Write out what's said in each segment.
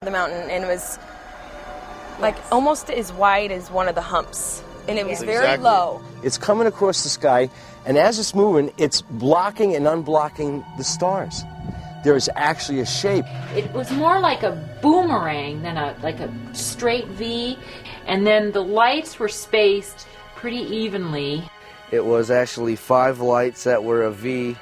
the mountain, and it was like almost as wide as one of the humps, and it was very low. It's coming across the sky, and as it's moving, it's blocking and unblocking the stars. There is actually a shape. It was more like a boomerang than like a straight V, and then the lights were spaced pretty evenly. It was actually 5 lights that were a V,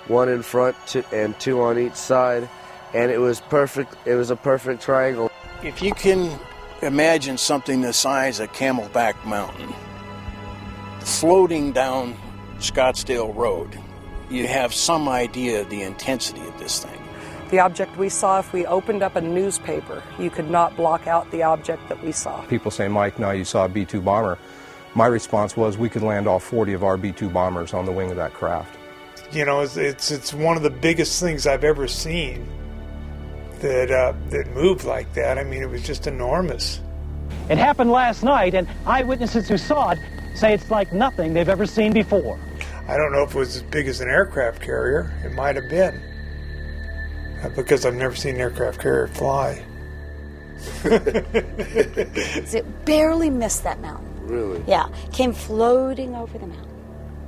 1 in front and 2 on each side, and it was perfect. It was a perfect triangle. If you can imagine something the size of Camelback Mountain floating down Scottsdale Road, you have some idea of the intensity of this thing. The object we saw, if we opened up a newspaper, you could not block out the object that we saw. People say, Mike, now you saw a B-2 bomber. My response was we could land all 40 of our B-2 bombers on the wing of that craft. You know, it's one of the biggest things I've ever seen that moved like that. I mean, it was just enormous. It happened last night, and eyewitnesses who saw it say it's like nothing they've ever seen before. I don't know if it was as big as an aircraft carrier. It might have been. Because I've never seen an aircraft carrier fly. It barely missed that mountain. Really? Yeah, came floating over the mountain.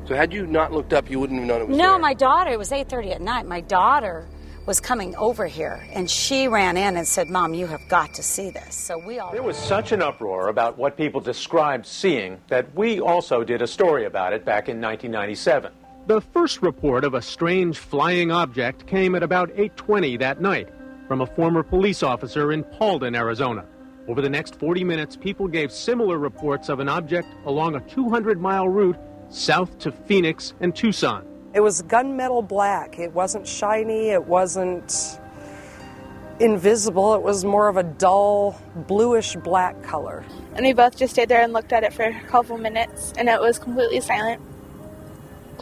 So had you not looked up, you wouldn't have known it was there? No, my daughter, it was 8:30 at night. My daughter was coming over here, and she ran in and said, Mom, you have got to see this. So we all... There was such an uproar about what people described seeing that we also did a story about it back in 1997. The first report of a strange flying object came at about 8:20 that night from a former police officer in Paulden, Arizona. Over the next 40 minutes, people gave similar reports of an object along a 200-mile route south to Phoenix and Tucson. It was gunmetal black. It wasn't shiny. It wasn't invisible. It was more of a dull, bluish black color. And we both just stayed there and looked at it for a couple minutes, and it was completely silent.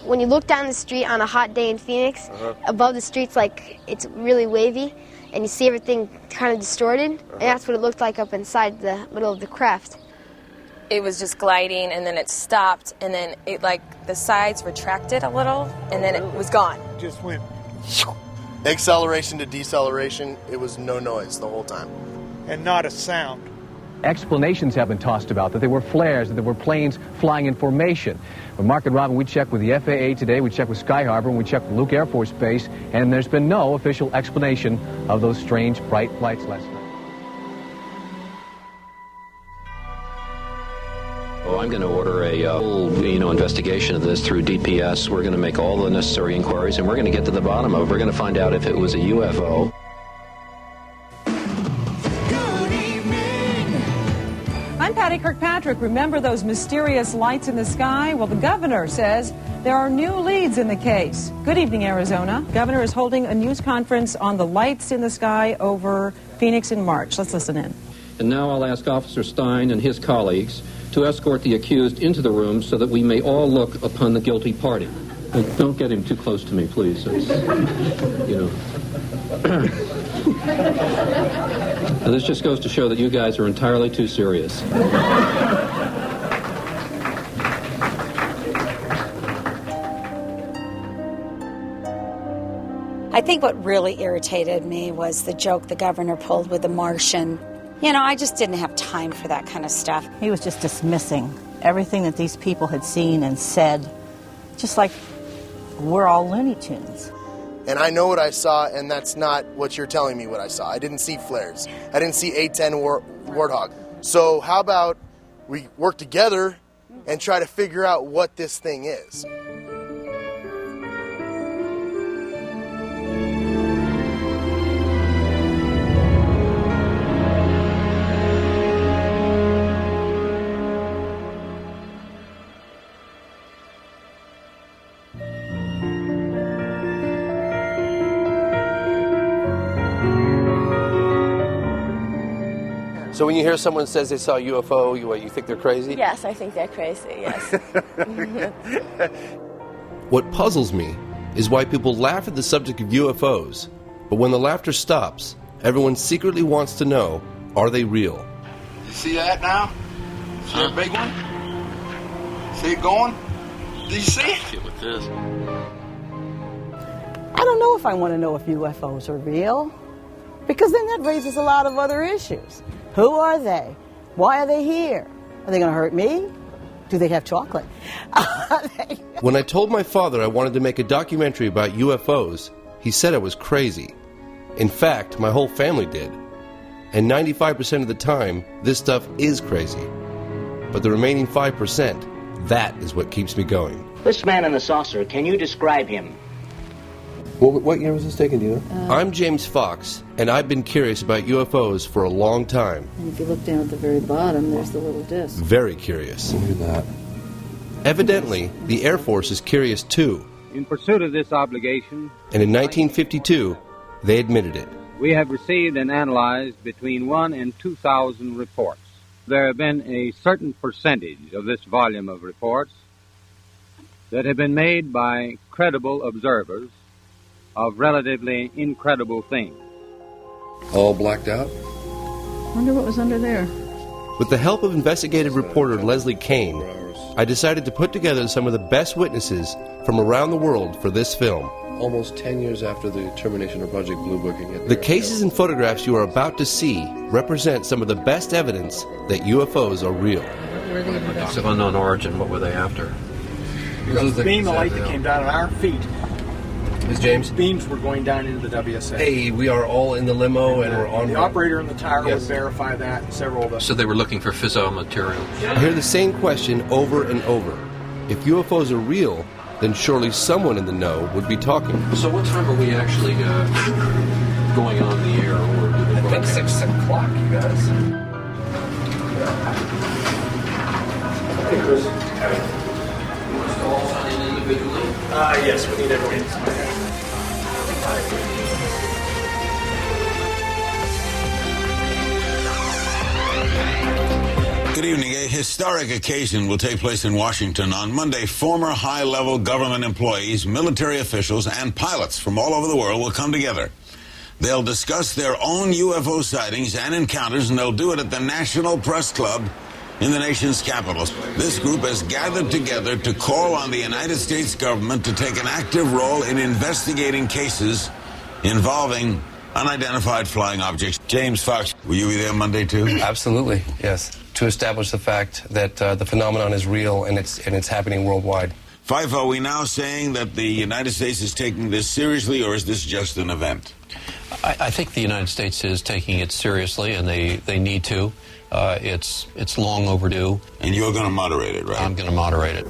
When you look down the street on a hot day in Phoenix, above the street's like it's really wavy, and you see everything kind of distorted, and that's what it looked like up inside the middle of the craft. It was just gliding, and then it stopped, and then it, like, the sides retracted a little, and then it was gone. Just went. Acceleration to deceleration, it was no noise the whole time. And not a sound. Explanations have been tossed about that there were flares, that there were planes flying in formation. But Mark and Robin, we checked with the FAA today, we checked with Sky Harbor, and we checked with Luke Air Force Base, and there's been no official explanation of those strange bright lights last night. Oh, I'm going to order a full, investigation of this through DPS. We're going to make all the necessary inquiries, and we're going to get to the bottom of it. We're going to find out if it was a UFO. I'm Patty Kirkpatrick. Remember those mysterious lights in the sky? Well, the governor says there are new leads in the case. Good evening, Arizona. Governor is holding a news conference on the lights in the sky over Phoenix in March. Let's listen in. And now I'll ask Officer Stein and his colleagues to escort the accused into the room so that we may all look upon the guilty party. Don't get him too close to me, please. It's, Now, this just goes to show that you guys are entirely too serious. I think what really irritated me was the joke the governor pulled with the Martian. I just didn't have time for that kind of stuff. He was just dismissing everything that these people had seen and said, just like we're all Looney Tunes. And I know what I saw, and that's not what you're telling me what I saw. I didn't see flares. I didn't see A-10 Warthog. So how about we work together and try to figure out what this thing is? So when you hear someone says they saw a UFO, you think they're crazy? Yes, I think they're crazy, yes. What puzzles me is why people laugh at the subject of UFOs, but when the laughter stops, everyone secretly wants to know, are they real? You see that now? See that big one? See it going? Do you see it? Get with this. I don't know if I want to know if UFOs are real. Because then that raises a lot of other issues. Who are they? Why are they here? Are they going to hurt me? Do they have chocolate? When I told my father I wanted to make a documentary about UFOs, he said I was crazy. In fact, my whole family did. And 95% of the time, this stuff is crazy. But the remaining 5%, that is what keeps me going. This man in the saucer, can you describe him? What year was this taken, do you know? I'm James Fox, and I've been curious about UFOs for a long time. And if you look down at the very bottom, there's the little disc. Very curious. Look at that. Evidently, the Air Force is curious too. In pursuit of this obligation, And in 1952, they admitted it. we have received and analyzed between 1 and 2,000 reports. There have been a certain percentage of this volume of reports that have been made by credible observers of relatively incredible things. All blacked out? Wonder what was under there. With the help of investigative reporter Leslie Kane, I decided to put together some of the best witnesses from around the world for this film. Almost 10 years after the termination of Project Blue Book. The cases and photographs you are about to see represent some of the best evidence that UFOs are real. Objects of unknown origin, what were they after? The beam of light that came down at our feet. Ms. James? Beams were going down into the WSA. Hey, we are all in the limo and we're on... The operator in the tower would verify that, and several of us. So they were looking for fissile material. I hear the same question over and over. If UFOs are real, then surely someone in the know would be talking. So what time are we actually going on the air? Or I think 6 o'clock, you guys. Hey, Chris. You want us to all sign in individually? Yes, we need everyone to sign in. Good evening. A historic occasion will take place in Washington on Monday. Former high-level government employees, military officials, and pilots from all over the world will come together. They'll discuss their own UFO sightings and encounters, and they'll do it at the National Press Club in the nation's capital. This group has gathered together to call on the United States government to take an active role in investigating cases involving unidentified flying objects. James Fox, will you be there Monday too? Absolutely, yes. To establish the fact that the phenomenon is real and it's happening worldwide. Fife, are we now saying that the United States is taking this seriously, or is this just an event? I think the United States is taking it seriously, and they need to. It's long overdue. And you're going to moderate it, right? I'm going to moderate it.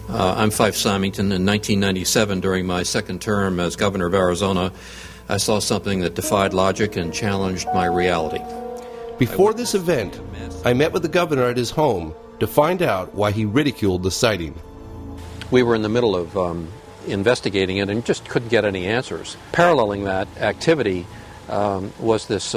I'm Fife Symington. In 1997, during my second term as governor of Arizona, I saw something that defied logic and challenged my reality. Before this event, I met with the governor at his home to find out why he ridiculed the sighting. We were in the middle of investigating it and just couldn't get any answers. Paralleling that activity was this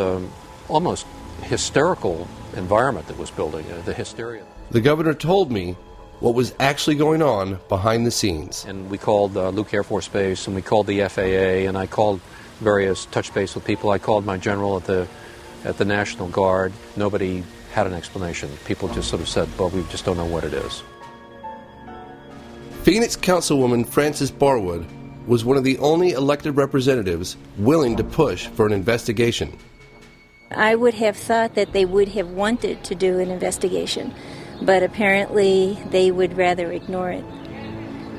almost hysterical environment that was building, the hysteria. The governor told me what was actually going on behind the scenes. And we called Luke Air Force Base, and we called the FAA, and I called various touch base with people. I called my general at the National Guard. Nobody had an explanation. People just sort of said, well, we just don't know what it is. Phoenix Councilwoman Frances Barwood was one of the only elected representatives willing to push for an investigation. I would have thought that they would have wanted to do an investigation, but apparently they would rather ignore it.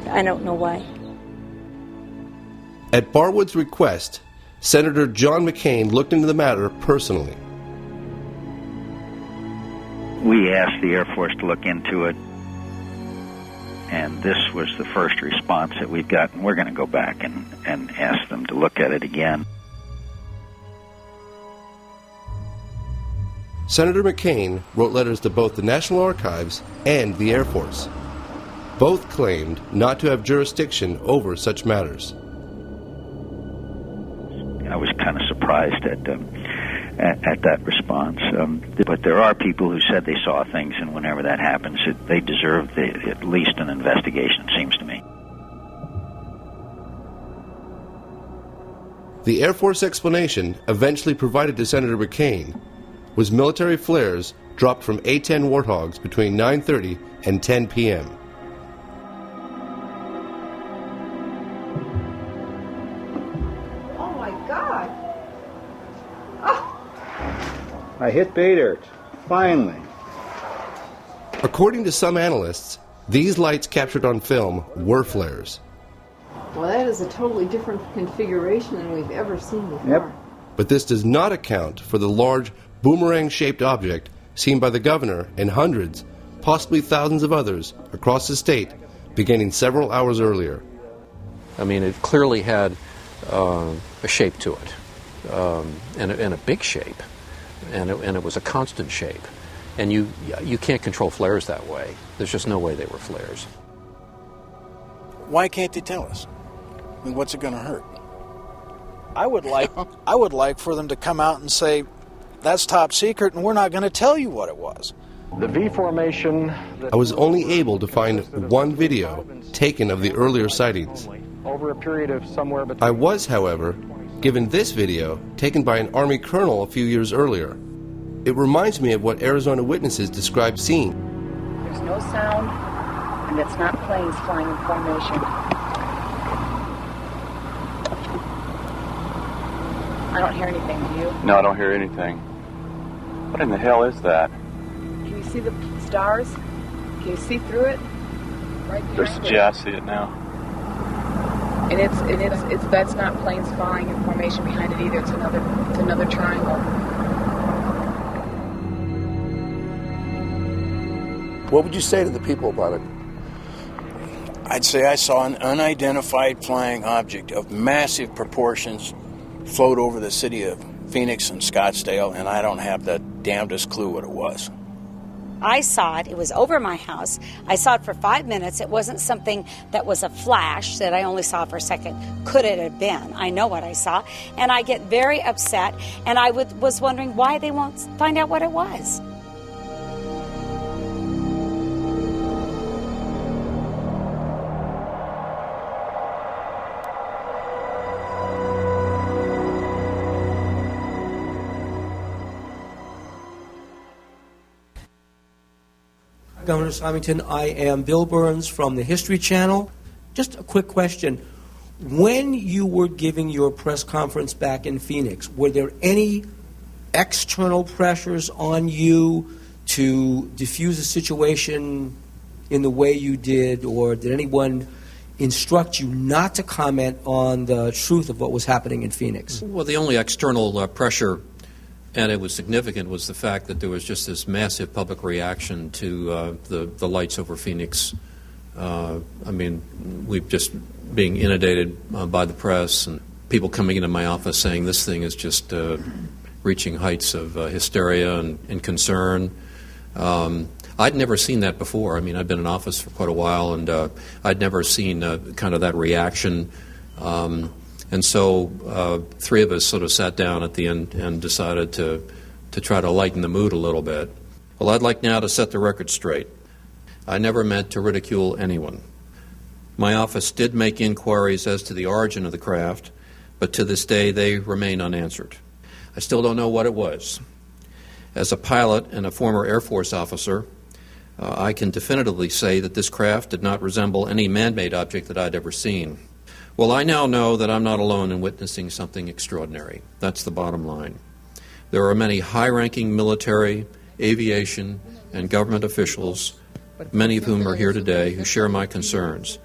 I don't know why. At Barwood's request, Senator John McCain looked into the matter personally. We asked the Air Force to look into it, and this was the first response that we've gotten. We're going to go back and ask them to look at it again. Senator McCain wrote letters to both the National Archives and the Air Force. Both claimed not to have jurisdiction over such matters. I was kind of surprised at that response. But there are people who said they saw things, and whenever that happens, they deserve at least an investigation, it seems to me. The Air Force explanation eventually provided to Senator McCain was military flares dropped from A-10 Warthogs between 9:30 and 10 p.m. Oh my God! Oh. I hit pay dirt. Finally. According to some analysts, these lights captured on film were flares. Well, that is a totally different configuration than we've ever seen before. Yep. But this does not account for the large boomerang-shaped object seen by the governor and hundreds, possibly thousands of others across the state beginning several hours earlier. I mean, it clearly had a shape to it, and a big shape, and it was a constant shape. And you can't control flares that way. There's just no way they were flares. Why can't they tell us? I mean, what's it going to hurt? I would like for them to come out and say, that's top secret, and we're not going to tell you what it was. The V formation. I was only able to find one video taken of the earlier sightings. Over a period of somewhere between. I was, however, given this video taken by an Army colonel a few years earlier. It reminds me of what Arizona witnesses described seeing. There's no sound, and it's not planes flying in formation. I don't hear anything, do you? No, I don't hear anything. What in the hell is that? Can you see the stars? Can you see through it? Right behind it. Yeah, I see it now. And it's that's not planes flying in formation behind it either. It's another triangle. What would you say to the people about it? I'd say I saw an unidentified flying object of massive proportions float over the city of Phoenix and Scottsdale, and I don't have the damnedest clue what it was. I saw it. It was over my house. I saw it for 5 minutes. It wasn't something that was a flash that I only saw for a second. Could it have been? I know what I saw. And I get very upset, and I was wondering why they won't find out what it was. Governor Symington, I am Bill Burns from the History Channel. Just a quick question. When you were giving your press conference back in Phoenix, were there any external pressures on you to diffuse the situation in the way you did, or did anyone instruct you not to comment on the truth of what was happening in Phoenix? Well, the only external pressure, and it was significant, was the fact that there was just this massive public reaction to the lights over Phoenix. I mean, we've just being inundated by the press and people coming into my office saying this thing is just reaching heights of hysteria and concern. I'd never seen that before. I mean, I'd been in office for quite a while, and I'd never seen kind of that reaction. And so three of us sort of sat down at the end and decided to try to lighten the mood a little bit. Well, I'd like now to set the record straight. I never meant to ridicule anyone. My office did make inquiries as to the origin of the craft, but to this day they remain unanswered. I still don't know what it was. As a pilot and a former Air Force officer, I can definitively say that this craft did not resemble any man-made object that I'd ever seen. Well, I now know that I'm not alone in witnessing something extraordinary. That's the bottom line. There are many high-ranking military, aviation, and government officials, many of whom are here today, who share my concerns.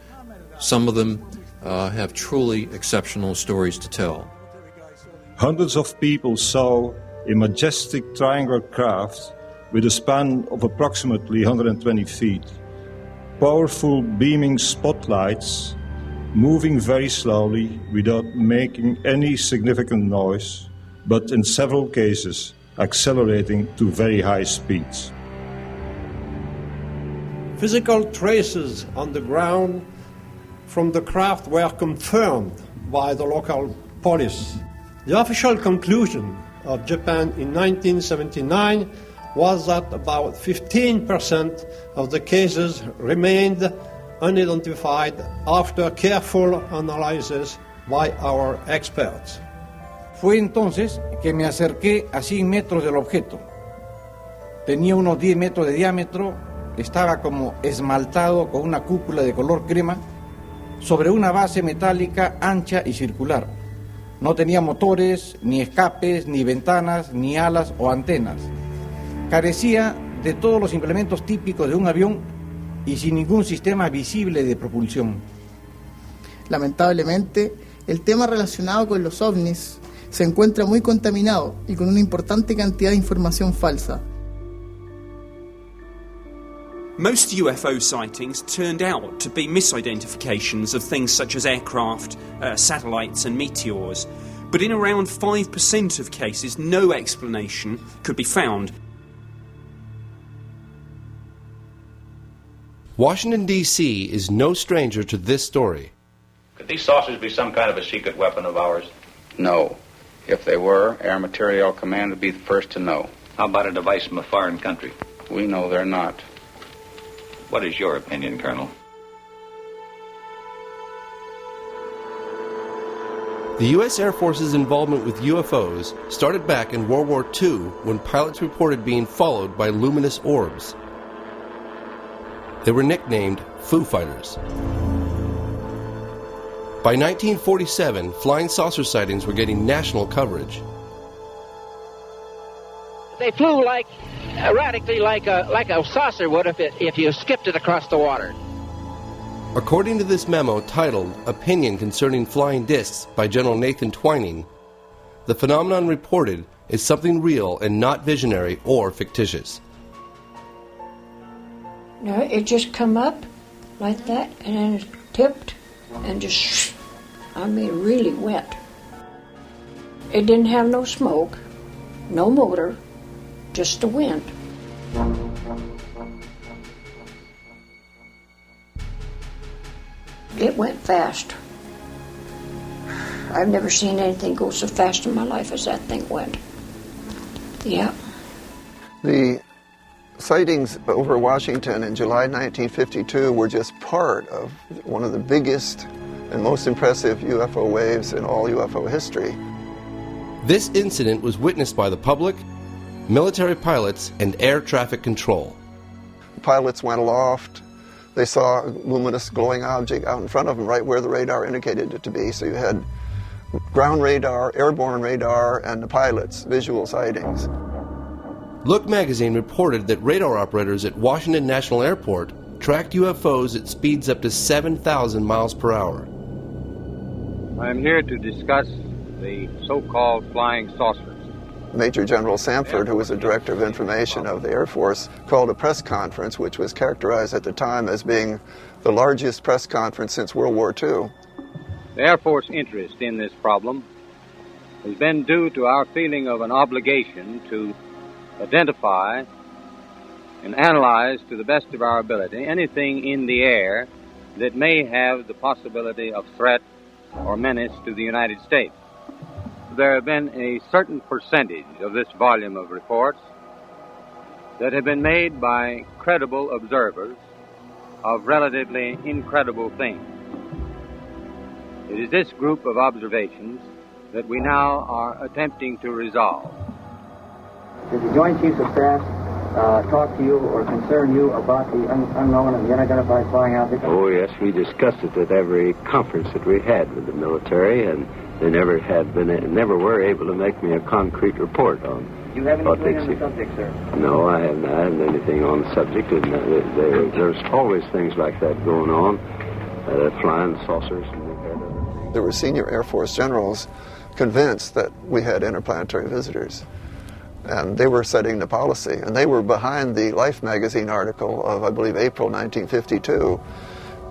Some of them have truly exceptional stories to tell. Hundreds of people saw a majestic triangular craft with a span of approximately 120 feet. Powerful beaming spotlights moving very slowly without making any significant noise, but in several cases accelerating to very high speeds. Physical traces on the ground from the craft were confirmed by the local police. The official conclusion of Japan in 1979 was that about 15% of the cases remained unidentified after careful analysis by our experts. Fue entonces que me acerqué a 100 metros del objeto. Tenía unos 10 metros de diámetro, estaba como esmaltado con una cúpula de color crema sobre una base metálica ancha y circular. No tenía motores, ni escapes, ni ventanas, ni alas o antenas. Carecía de todos los implementos típicos de un avión y sin ningún sistema visible de propulsión. Lamentablemente, el tema relacionado con los ovnis se encuentra muy contaminado y con una importante cantidad de información falsa. Most UFO sightings turned out to be misidentifications of things such as aircraft, satellites and meteors. But in around 5% of cases, no explanation could be found. Washington, D.C. is no stranger to this story. Could these saucers be some kind of a secret weapon of ours? No. If they were, Air Materiel Command would be the first to know. How about a device from a foreign country? We know they're not. What is your opinion, Colonel? The U.S. Air Force's involvement with UFOs started back in World War II when pilots reported being followed by luminous orbs. They were nicknamed Foo Fighters. By 1947, flying saucer sightings were getting national coverage. They flew like erratically, like a saucer would if you skipped it across the water. According to this memo titled Opinion Concerning Flying Discs by General Nathan Twining, the phenomenon reported is something real and not visionary or fictitious. No, it just come up like that and then it tipped and just, really went. It didn't have no smoke, no motor, just the wind. It went fast. I've never seen anything go so fast in my life as that thing went. Yeah. The sightings over Washington in July 1952 were just part of one of the biggest and most impressive UFO waves in all UFO history. This incident was witnessed by the public, military pilots, and air traffic control. The pilots went aloft. They saw a luminous glowing object out in front of them right where the radar indicated it to be. So you had ground radar, airborne radar, and the pilots' visual sightings. Look magazine reported that radar operators at Washington National Airport tracked UFOs at speeds up to 7,000 miles per hour. I'm here to discuss the so-called flying saucers. Major General Samford, who was the Director of Information of the Air Force, called a press conference which was characterized at the time as being the largest press conference since World War II. The Air Force interest in this problem has been due to our feeling of an obligation to identify and analyze to the best of our ability anything in the air that may have the possibility of threat or menace to the United States. There have been a certain percentage of this volume of reports that have been made by credible observers of relatively incredible things. It is this group of observations that we now are attempting to resolve. Did the Joint Chiefs of Staff talk to you or concern you about the unknown and the unidentified flying object? Oh, yes, we discussed it at every conference that we had with the military, and they never were able to make me a concrete report on. Do you have anything on the subject, sir? No, I haven't anything on the subject, and there's always things like that going on, flying saucers. And there were senior Air Force generals convinced that we had interplanetary visitors. And they were setting the policy. And they were behind the Life magazine article of, I believe, April 1952,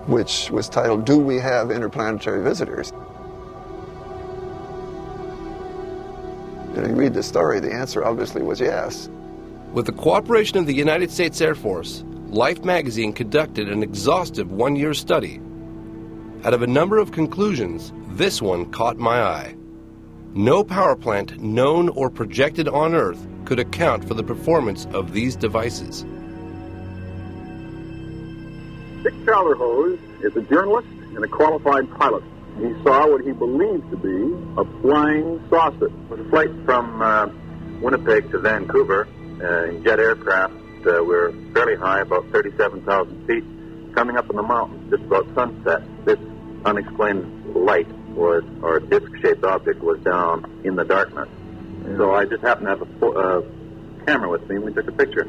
which was titled, "Do We Have Interplanetary Visitors?" And you read the story, the answer obviously was yes. With the cooperation of the United States Air Force, Life magazine conducted an exhaustive one-year study. Out of a number of conclusions, this one caught my eye. No power plant known or projected on Earth could account for the performance of these devices. Dick Calderhose is a journalist and a qualified pilot. He saw what he believed to be a flying saucer. It was a flight from Winnipeg to Vancouver in jet aircraft. We're fairly high, about 37,000 feet. Coming up in the mountains just about sunset, this unexplained light or disc-shaped object was down in the darkness. So I just happened to have a camera with me, and we took a picture.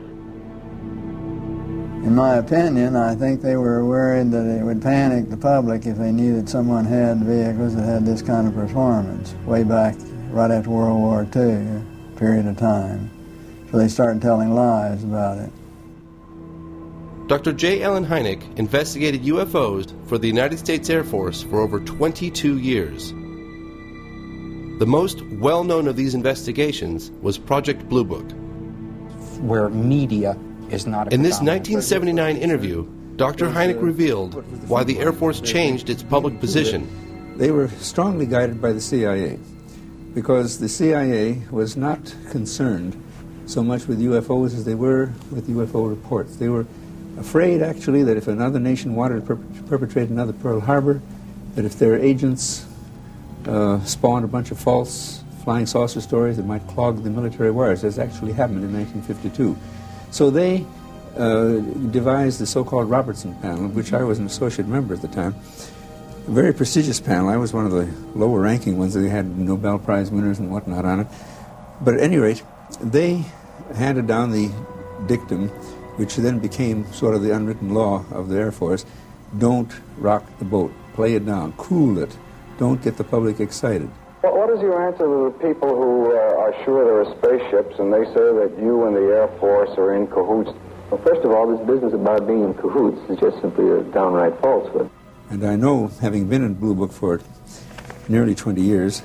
In my opinion, I think they were worried that it would panic the public if they knew that someone had vehicles that had this kind of performance way back right after World War II, a period of time. So they started telling lies about it. Dr. J. Allen Hynek investigated UFOs for the United States Air Force for over 22 years. The most well-known of these investigations was Project Blue Book. Where media is not a In this 1979 interview, Dr. Hynek revealed why the Air Force changed its public position. They were strongly guided by the CIA, because the CIA was not concerned so much with UFOs as they were with UFO reports. They were afraid, actually, that if another nation wanted to perpetrate another Pearl Harbor, that if their agents spawned a bunch of false flying saucer stories that might clog the military wires, as actually happened in 1952. So they devised the so-called Robertson panel, of which I was an associate member at the time. A very prestigious panel. I was one of the lower-ranking ones. They had Nobel Prize winners and whatnot on it. But at any rate, they handed down the dictum, which then became sort of the unwritten law of the Air Force: don't rock the boat, play it down, cool it, don't get the public excited. Well, what is your answer to the people who are sure there are spaceships and they say that you and the Air Force are in cahoots? Well, first of all, this business about being in cahoots is just simply a downright falsehood. And I know, having been in Blue Book for nearly 20 years,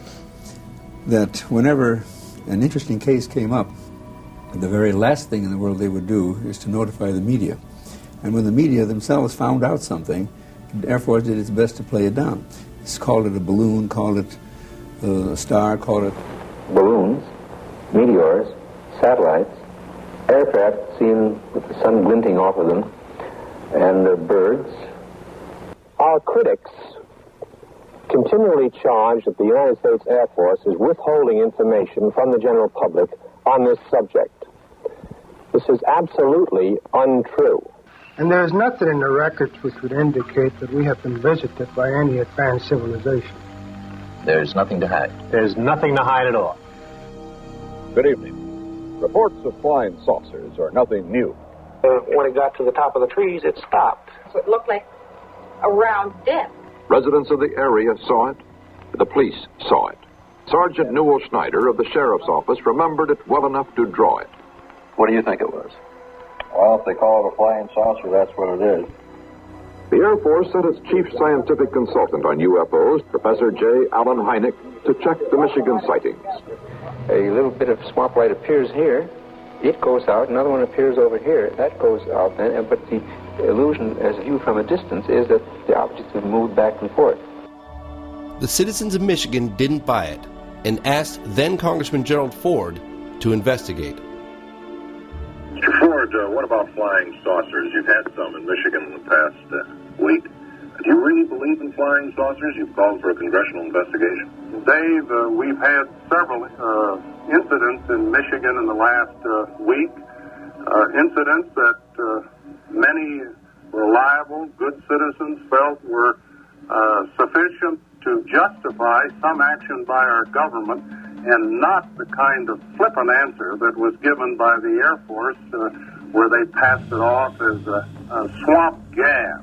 that whenever an interesting case came up, the very last thing in the world they would do is to notify the media. And when the media themselves found out something, the Air Force did its best to play it down. It's called it a balloon, called it a star, called it... Balloons, meteors, satellites, aircraft seen with the sun glinting off of them, and birds. Our critics continually charge that the United States Air Force is withholding information from the general public on this subject. This is absolutely untrue. And there is nothing in the records which would indicate that we have been visited by any advanced civilization. There's nothing to hide. There's nothing to hide at all. Good evening. Reports of flying saucers are nothing new. When it got to the top of the trees, it stopped. So it looked like a round disc. Residents of the area saw it. The police saw it. Sergeant Newell Schneider of the Sheriff's Office remembered it well enough to draw it. What do you think it was? Well, if they call it a flying saucer, that's what it is. The Air Force sent its chief scientific consultant on UFOs, Professor J. Allen Hynek, to check the Michigan sightings. A little bit of swamp light appears here. It goes out. Another one appears over here. That goes out then. But the illusion, as viewed from a distance, is that the objects have moved back and forth. The citizens of Michigan didn't buy it and asked then Congressman Gerald Ford to investigate. Mr. Ford, what about flying saucers? You've had some in Michigan in the past week. Do you really believe in flying saucers? You've called for a congressional investigation. Dave, we've had several incidents in Michigan in the last week. Incidents that many reliable, good citizens felt were sufficient to justify some action by our government, and not the kind of flippant answer that was given by the Air Force, where they passed it off as a swamp gas.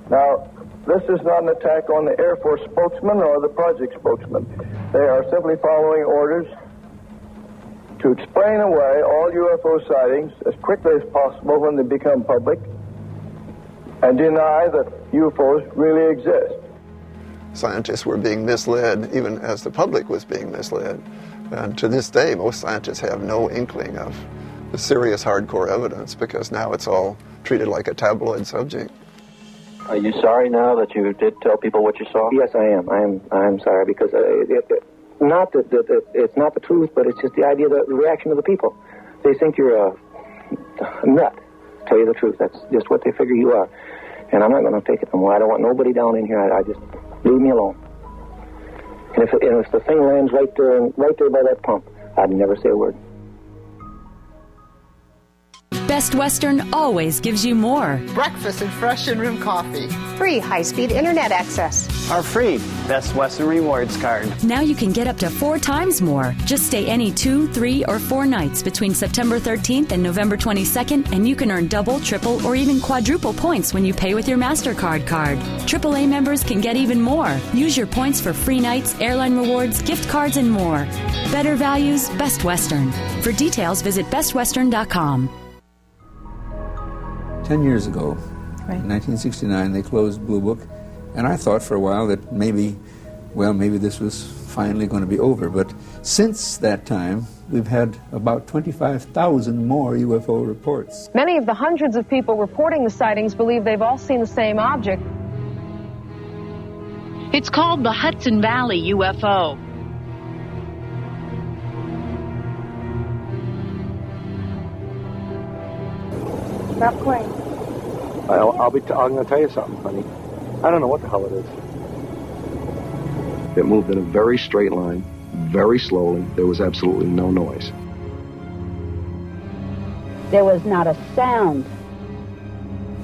Now, this is not an attack on the Air Force spokesman or the project spokesman. They are simply following orders to explain away all UFO sightings as quickly as possible when they become public and deny that UFOs really exist. Scientists were being misled, even as the public was being misled. And to this day, most scientists have no inkling of the serious hardcore evidence, because now it's all treated like a tabloid subject. Are you sorry now that you did tell people what you saw? Yes, I am. I'm sorry, because not that it's not the truth, but it's just the idea, the reaction of the people. They think you're a nut, to tell you the truth. That's just what they figure you are. And I'm not going to take it no more. I don't want nobody down in here. I just leave me alone. And if the thing lands right there by that pump, I'd never say a word. Best Western always gives you more. Breakfast and fresh in-room coffee. Free high-speed internet access. our free Best Western Rewards card. Now you can get up to 4 times more. Just stay any 2, 3, or 4 nights between September 13th and November 22nd, and you can earn double, triple, or even quadruple points when you pay with your MasterCard card. AAA members can get even more. Use your points for free nights, airline rewards, gift cards, and more. Better values, Best Western. For details, visit bestwestern.com. 10 years ago, in 1969, they closed Blue Book, and I thought for a while that maybe this was finally going to be over. But since that time, we've had about 25,000 more UFO reports. Many of the hundreds of people reporting the sightings believe they've all seen the same object. It's called the Hudson Valley UFO. Stop playing. I'm going to tell you something, honey. I don't know what the hell it is. It moved in a very straight line, very slowly. There was absolutely no noise. There was not a sound.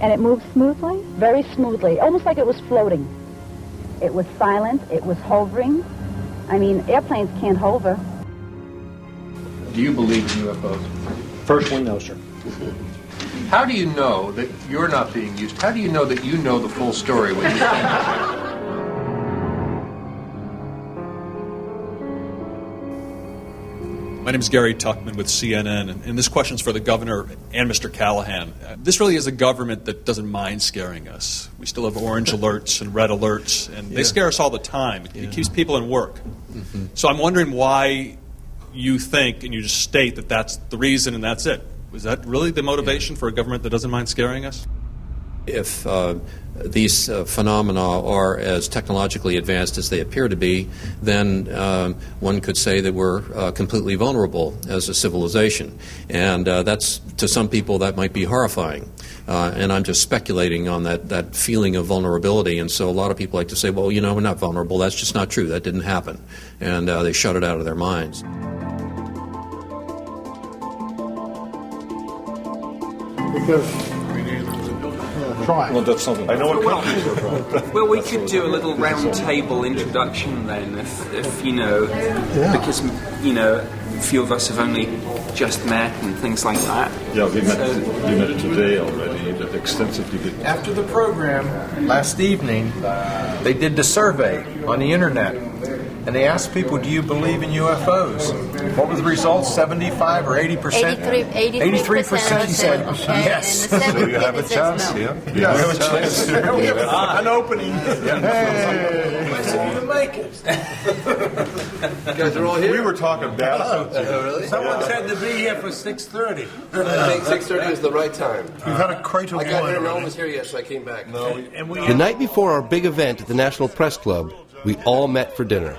And it moved smoothly? Very smoothly, almost like it was floating. It was silent, it was hovering. I mean, airplanes can't hover. Do you believe in UFOs? Personally, no, sir. How do you know that you're not being used? How do you know that you know the full story when you My name is Gary Tuckman with CNN, and this question is for the governor and Mr. Callahan. This really is a government that doesn't mind scaring us. We still have orange alerts and red alerts, and they scare us all the time. It keeps people in work. Mm-hmm. So I'm wondering why you think, and you just state that that's the reason and that's it. Was that really the motivation for a government that doesn't mind scaring us? If these phenomena are as technologically advanced as they appear to be, then one could say that we're completely vulnerable as a civilization. And that's, to some people, that might be horrifying. And I'm just speculating on that feeling of vulnerability. And so a lot of people like to say, well, we're not vulnerable. That's just not true. That didn't happen. And they shut it out of their minds. Because Well, that's something. I know what companies are from. Well, we could do a little round table introduction then, if because a few of us have only just met and things like that. Yeah, we met today already, extensively. After the program last evening, they did the survey on the internet, and they asked people, do you believe in UFOs? What were the results, 75 or 80%? 83% said yes. So you have a chance here. We have a chance. We have an opening. Hey. You make it. You guys are all here? We were talking bad about you. Really? Someone said to be here for 6:30. I think 6:30 is the right time. We've had a crate of I got wine. here, no one was here yet, so I came back. No. The night before our big event at the National Press Club, we all met for dinner.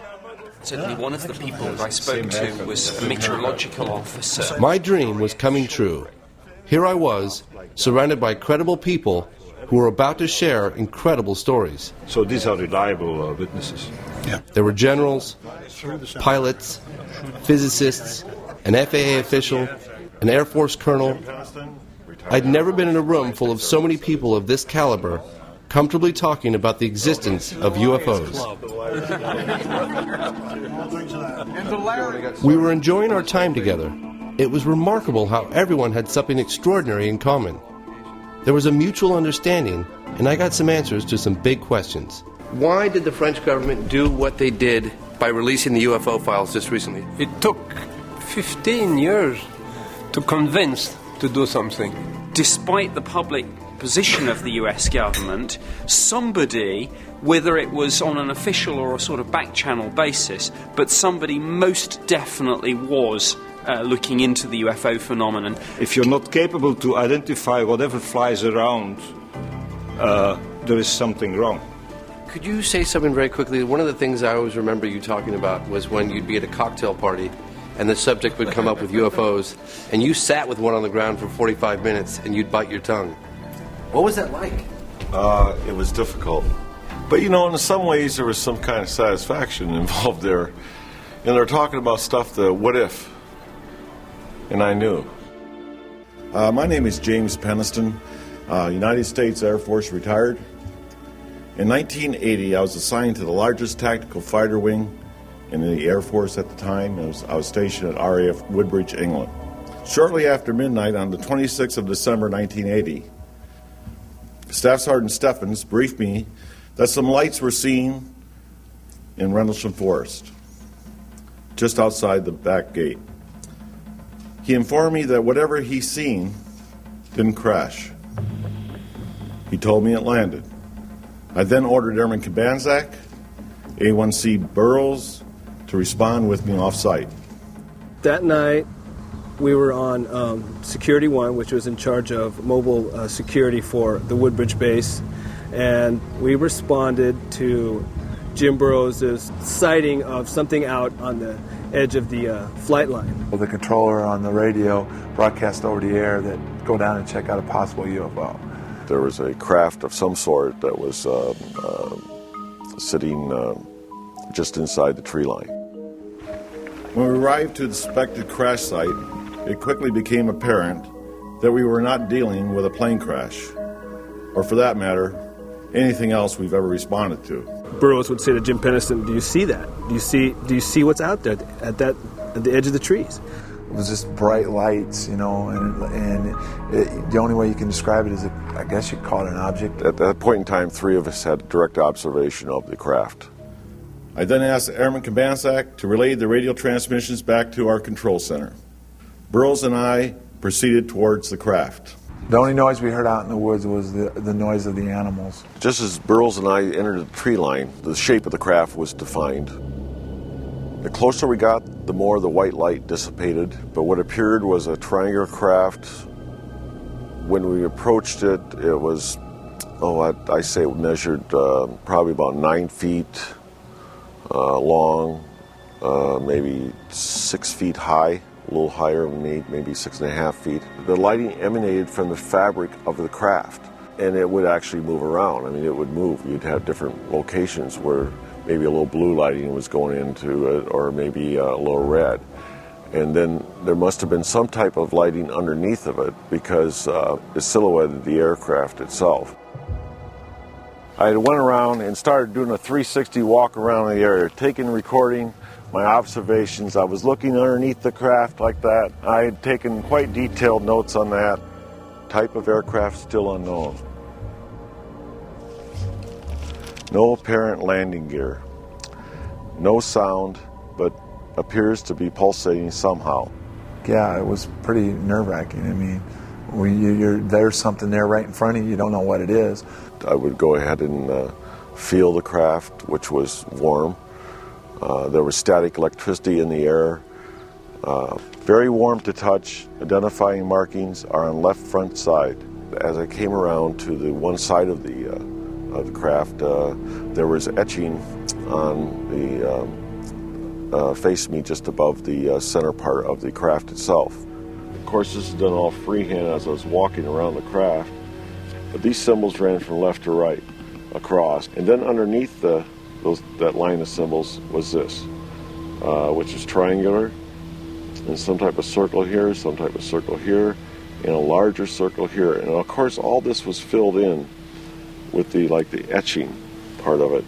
Certainly one of the people that I spoke to was a meteorological officer. My dream was coming true. Here I was, surrounded by credible people who were about to share incredible stories. So these are reliable witnesses. Yeah. There were generals, pilots, physicists, an FAA official, an Air Force colonel. I'd never been in a room full of so many people of this caliber comfortably talking about the existence of UFOs. We were enjoying our time together. It was remarkable how everyone had something extraordinary in common. There was a mutual understanding, and I got some answers to some big questions. Why did the French government do what they did by releasing the UFO files just recently? It took 15 years to convince to do something. Despite the public position of the US government, somebody, whether it was on an official or a sort of back-channel basis, but somebody most definitely was looking into the UFO phenomenon. If you're not capable to identify whatever flies around, there is something wrong. Could you say something very quickly? One of the things I always remember you talking about was when you'd be at a cocktail party and the subject would come up with UFOs, and you sat with one on the ground for 45 minutes and you'd bite your tongue. What was that like? It was difficult. But, in some ways there was some kind of satisfaction involved there. And they're talking about stuff, the what if. And I knew. My name is James Peniston, United States Air Force retired. In 1980, I was assigned to the largest tactical fighter wing in the Air Force at the time. I was stationed at RAF Woodbridge, England. Shortly after midnight on the 26th of December 1980, Staff Sergeant Steffens briefed me that some lights were seen in Rendlesham Forest, just outside the back gate. He informed me that whatever he seen didn't crash. He told me it landed. I then ordered Airman Kabanzak, A1C Burroughs, to respond with me off-site. That night, we were on Security 1, which was in charge of mobile security for the Woodbridge base, and we responded to Jim Burroughs' sighting of something out on the edge of the flight line. The controller on the radio broadcast over the air that go down and check out a possible UFO. There was a craft of some sort that was sitting just inside the tree line. When we arrived to the suspected crash site, it quickly became apparent that we were not dealing with a plane crash, or for that matter, anything else we've ever responded to. Burroughs would say to Jim Pennison, "Do you see that? Do you see what's out there at the edge of the trees?" It was just bright lights, and the only way you can describe it is, I guess you'd call it an object. At that point in time, 3 of us had direct observation of the craft. I then asked Airman Kabanzak to relay the radio transmissions back to our control center. Burroughs and I proceeded towards the craft. The only noise we heard out in the woods was the noise of the animals. Just as Burroughs and I entered the tree line, the shape of the craft was defined. The closer we got, the more the white light dissipated, but what appeared was a triangular craft. When we approached it, it was, I say it measured probably about 9 feet long, maybe 6 feet high, a little higher, maybe 6.5 feet. The lighting emanated from the fabric of the craft, and it would actually move around. I mean, it would move. You'd have different locations where maybe a little blue lighting was going into it, or maybe a little red. And then there must have been some type of lighting underneath of it because it silhouetted the aircraft itself. I went around and started doing a 360 walk around the area, taking, recording my observations. I was looking underneath the craft like that. I had taken quite detailed notes on that. Type of aircraft still unknown. No apparent landing gear. No sound, but appears to be pulsating somehow. Yeah, it was pretty nerve-wracking. I mean, there's something there right in front of you. You don't know what it is. I would go ahead and feel the craft, which was warm. There was static electricity in the air. Very warm to touch. Identifying markings are on left front side. As I came around to the one side of the craft, there was etching on the faced me just above the center part of the craft itself. Of course, this is done all freehand as I was walking around the craft, but these symbols ran from left to right across, and then underneath that line of symbols was this, which is triangular, and some type of circle here, some type of circle here, and a larger circle here. And of course, all this was filled in with the etching part of it.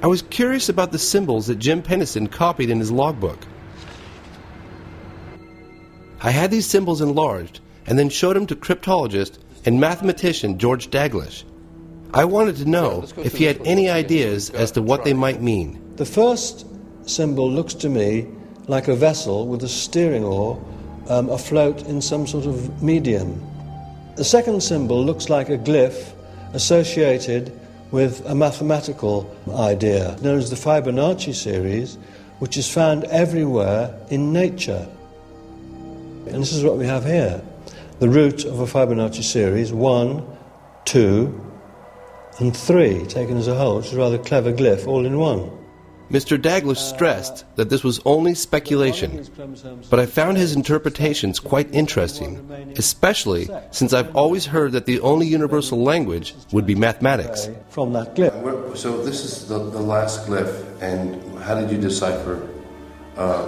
I was curious about the symbols that Jim Pennison copied in his logbook. I had these symbols enlarged and then showed them to cryptologist and mathematician George Daglish. I wanted to know if he had any ideas as to what they might mean. The first symbol looks to me like a vessel with a steering oar afloat in some sort of medium. The second symbol looks like a glyph associated with a mathematical idea known as the Fibonacci series, which is found everywhere in nature. And this is what we have here. The root of a Fibonacci series, 1, 2, and 3, taken as a whole, which is a rather clever glyph, all in one. Mr. Daglish stressed that this was only speculation, but I found his interpretations quite interesting, especially since I've always heard that the only universal language would be mathematics. From that glyph. So this is the last glyph, and how did you decipher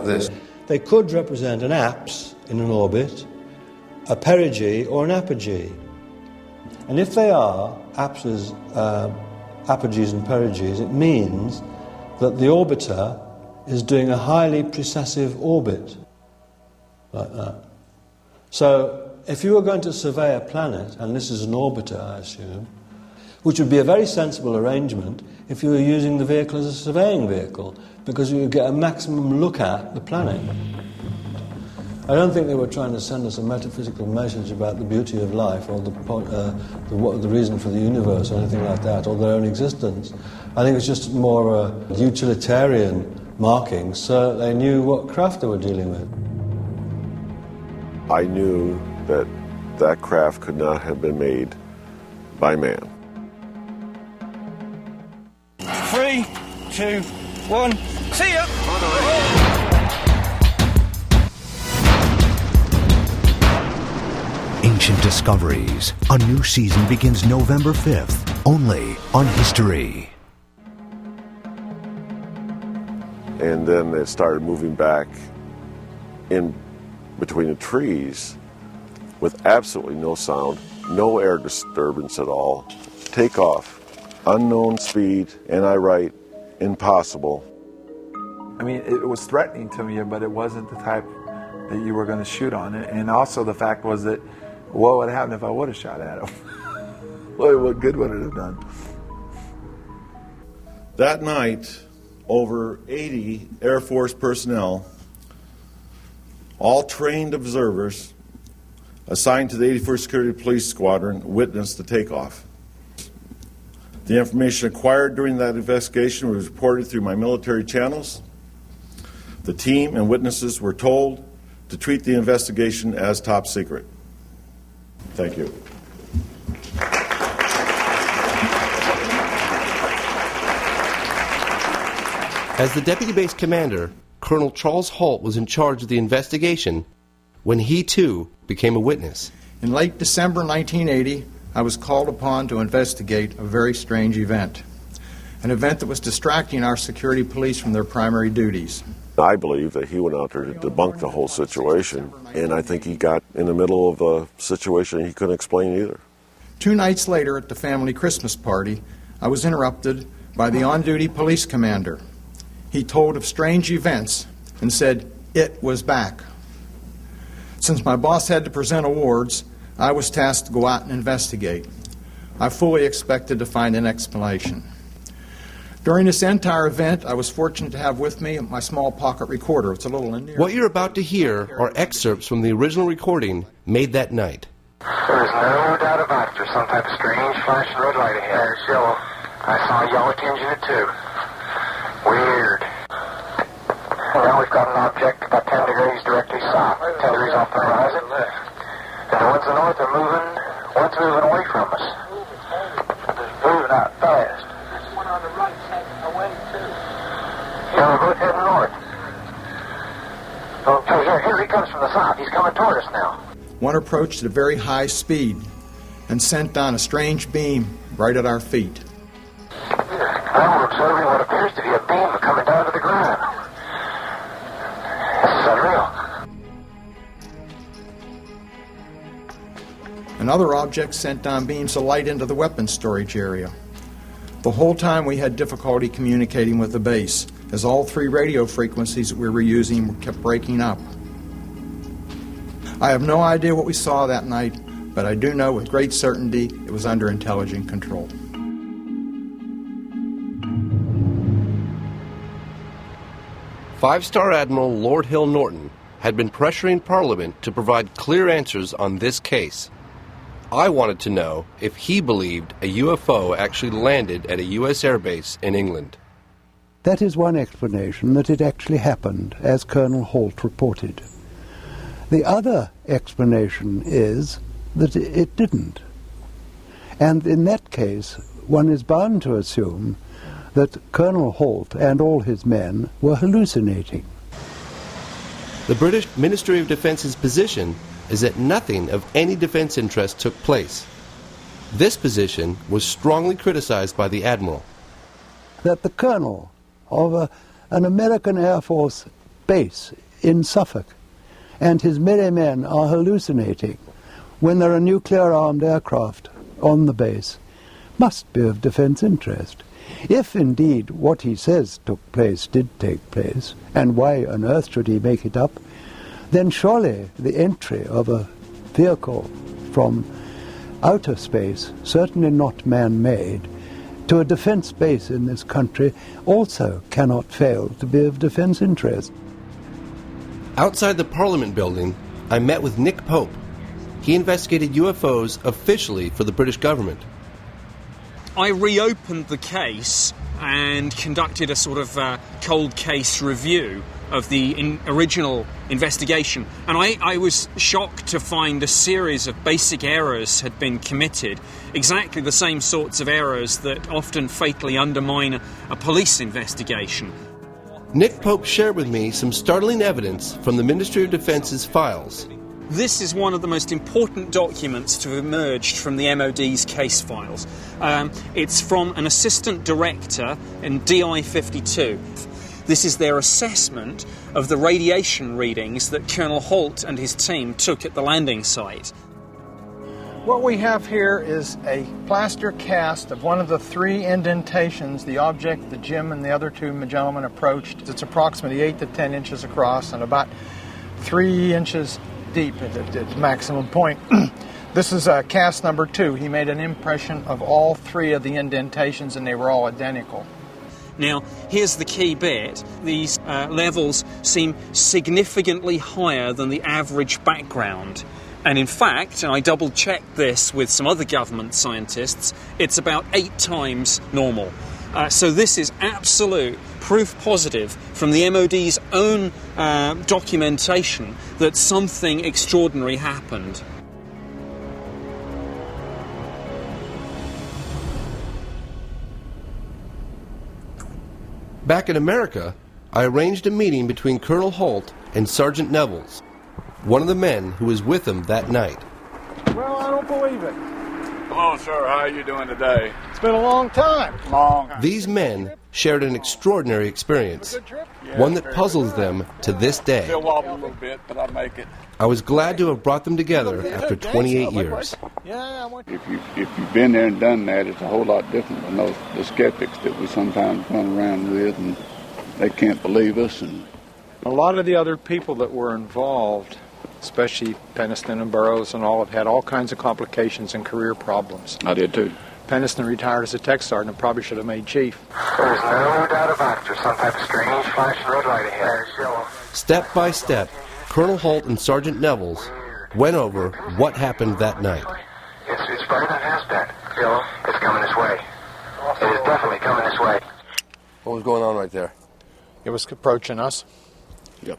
this? They could represent an apse in an orbit, a perigee, or an apogee. And if they are apogees and perigees, it means that the orbiter is doing a highly precessive orbit, like that. So if you were going to survey a planet, and this is an orbiter, I assume, which would be a very sensible arrangement if you were using the vehicle as a surveying vehicle, because you would get a maximum look at the planet. I don't think they were trying to send us a metaphysical message about the beauty of life or the reason for the universe or anything like that, or their own existence. I think it's just more a utilitarian marking so they knew what craft they were dealing with. I knew that that craft could not have been made by man. 3, 2, 1, see ya! Ancient Discoveries. A new season begins November 5th, only on History. And then it started moving back in between the trees with absolutely no sound, no air disturbance at all. Takeoff, unknown speed, and I write, impossible. I mean, it was threatening to me, but it wasn't the type that you were going to shoot on it. And also the fact was that, what would happen if I would have shot at him? What good would it have done? That night, over 80 Air Force personnel, all trained observers assigned to the 81st Security Police Squadron, witnessed the takeoff. The information acquired during that investigation was reported through my military channels. The team and witnesses were told to treat the investigation as top secret. Thank you. As the deputy base commander, Colonel Charles Holt was in charge of the investigation when he too became a witness. In late December 1980, I was called upon to investigate a very strange event, an event that was distracting our security police from their primary duties. I believe that he went out there to debunk the whole situation, and I think he got in the middle of a situation he couldn't explain either. 2 nights later at the family Christmas party, I was interrupted by the on-duty police commander. He told of strange events and said it was back. Since my boss had to present awards, I was tasked to go out and investigate. I fully expected to find an explanation. During this entire event, I was fortunate to have with me my small pocket recorder. It's a little in there. What you're about to hear are excerpts from the original recording made that night. There's no doubt about it. There's some type of strange flashing red light ahead. It's yellow. I saw a yellow tinge in it too. Weird. Now we've got an object about 10 degrees directly south, 10 degrees off the horizon. And the ones in the north are moving, one's moving away from us. Moving out fast. Yeah, we're both heading north. Oh, here he comes from the south. He's coming toward us now. One approached at a very high speed and sent down a strange beam right at our feet. Now we're observing what appears to be a beam coming down to the ground. This is unreal. Another object sent down beams of light into the weapons storage area. The whole time we had difficulty communicating with the base, as all 3 radio frequencies that we were using kept breaking up. I have no idea what we saw that night, but I do know with great certainty it was under intelligent control. Five-star Admiral Lord Hill Norton had been pressuring Parliament to provide clear answers on this case. I wanted to know if he believed a UFO actually landed at a U.S. airbase in England. That is one explanation, that it actually happened, as Colonel Holt reported. The other explanation is that it didn't. And in that case, one is bound to assume that Colonel Holt and all his men were hallucinating. The British Ministry of Defence's position is that nothing of any defense interest took place. This position was strongly criticized by the Admiral. That the colonel of an American Air Force base in Suffolk and his merry men are hallucinating when there are nuclear-armed aircraft on the base must be of defense interest. If indeed what he says took place did take place, and why on earth should he make it up, then surely the entry of a vehicle from outer space, certainly not man-made, to a defense base in this country also cannot fail to be of defense interest. Outside the Parliament building, I met with Nick Pope. He investigated UFOs officially for the British government. I reopened the case and conducted a sort of cold case review of the original investigation. And I was shocked to find a series of basic errors had been committed, exactly the same sorts of errors that often fatally undermine a police investigation. Nick Pope shared with me some startling evidence from the Ministry of Defence's files. This is one of the most important documents to have emerged from the MOD's case files. It's from an assistant director in DI 52. This is their assessment of the radiation readings that Colonel Holt and his team took at the landing site. What we have here is a plaster cast of one of the three indentations the object that Jim and the other two gentlemen approached. It's approximately 8 to 10 inches across and about 3 inches deep at its maximum point. This is cast number 2. He made an impression of all 3 of the indentations and they were all identical. Now, here's the key bit. These levels seem significantly higher than the average background. And in fact, and I double-checked this with some other government scientists, it's about 8 times normal. So this is absolute proof positive from the MOD's own documentation that something extraordinary happened. Back in America, I arranged a meeting between Colonel Holt and Sergeant Nevels, one of the men who was with him that night. Well, I don't believe it. Hello, sir. How are you doing today? It's been a long time. These men shared an extraordinary experience, one that puzzles them to this day. Still wobble a little bit, but I make it. I was glad to have brought them together after 28 years. If you've been there and done that, it's a whole lot different than the skeptics that we sometimes run around with, and they can't believe us. And a lot of the other people that were involved, especially Peniston and Burroughs and all, have had all kinds of complications and career problems. I did too. Peniston retired as a tech sergeant and probably should have made chief. There's no doubt about it. There's some type of strange flashing red light ahead. Step by step, Colonel Holt and Sergeant Nevels went over what happened that night. It's bright on Hasbet. It's coming this way. It is definitely coming this way. What was going on right there? It was approaching us. Yep.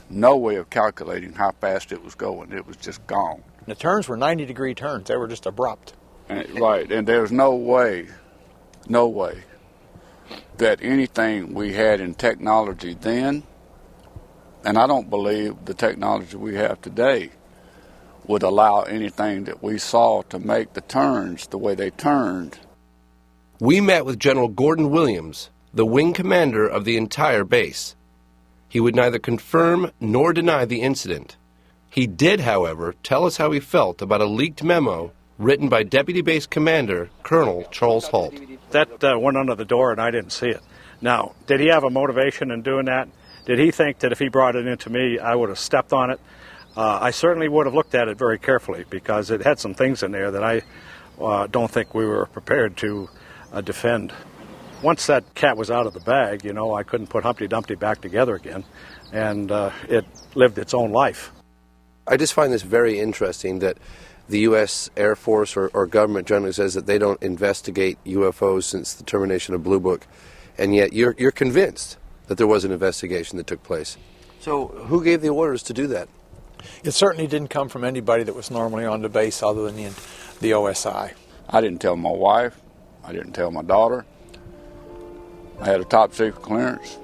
No way of calculating how fast it was going. It was just gone. The turns were 90-degree turns. They were just abrupt. Right, and there's no way that anything we had in technology then, and I don't believe the technology we have today, would allow anything that we saw to make the turns the way they turned. We met with General Gordon Williams, the wing commander of the entire base. He would neither confirm nor deny the incident. He did, however, tell us how he felt about a leaked memo written by Deputy Base Commander Colonel Charles Holt. That went under the door and I didn't see it. Now, did he have a motivation in doing that? Did he think that if he brought it into me, I would have stepped on it? I certainly would have looked at it very carefully because it had some things in there that I don't think we were prepared to defend. Once that cat was out of the bag, I couldn't put Humpty Dumpty back together again, and it lived its own life. I just find this very interesting that the U.S. Air Force or government generally says that they don't investigate UFOs since the termination of Blue Book, and yet you're convinced that there was an investigation that took place. So who gave the orders to do that? It certainly didn't come from anybody that was normally on the base other than the OSI. I didn't tell my wife. I didn't tell my daughter. I had a top secret clearance,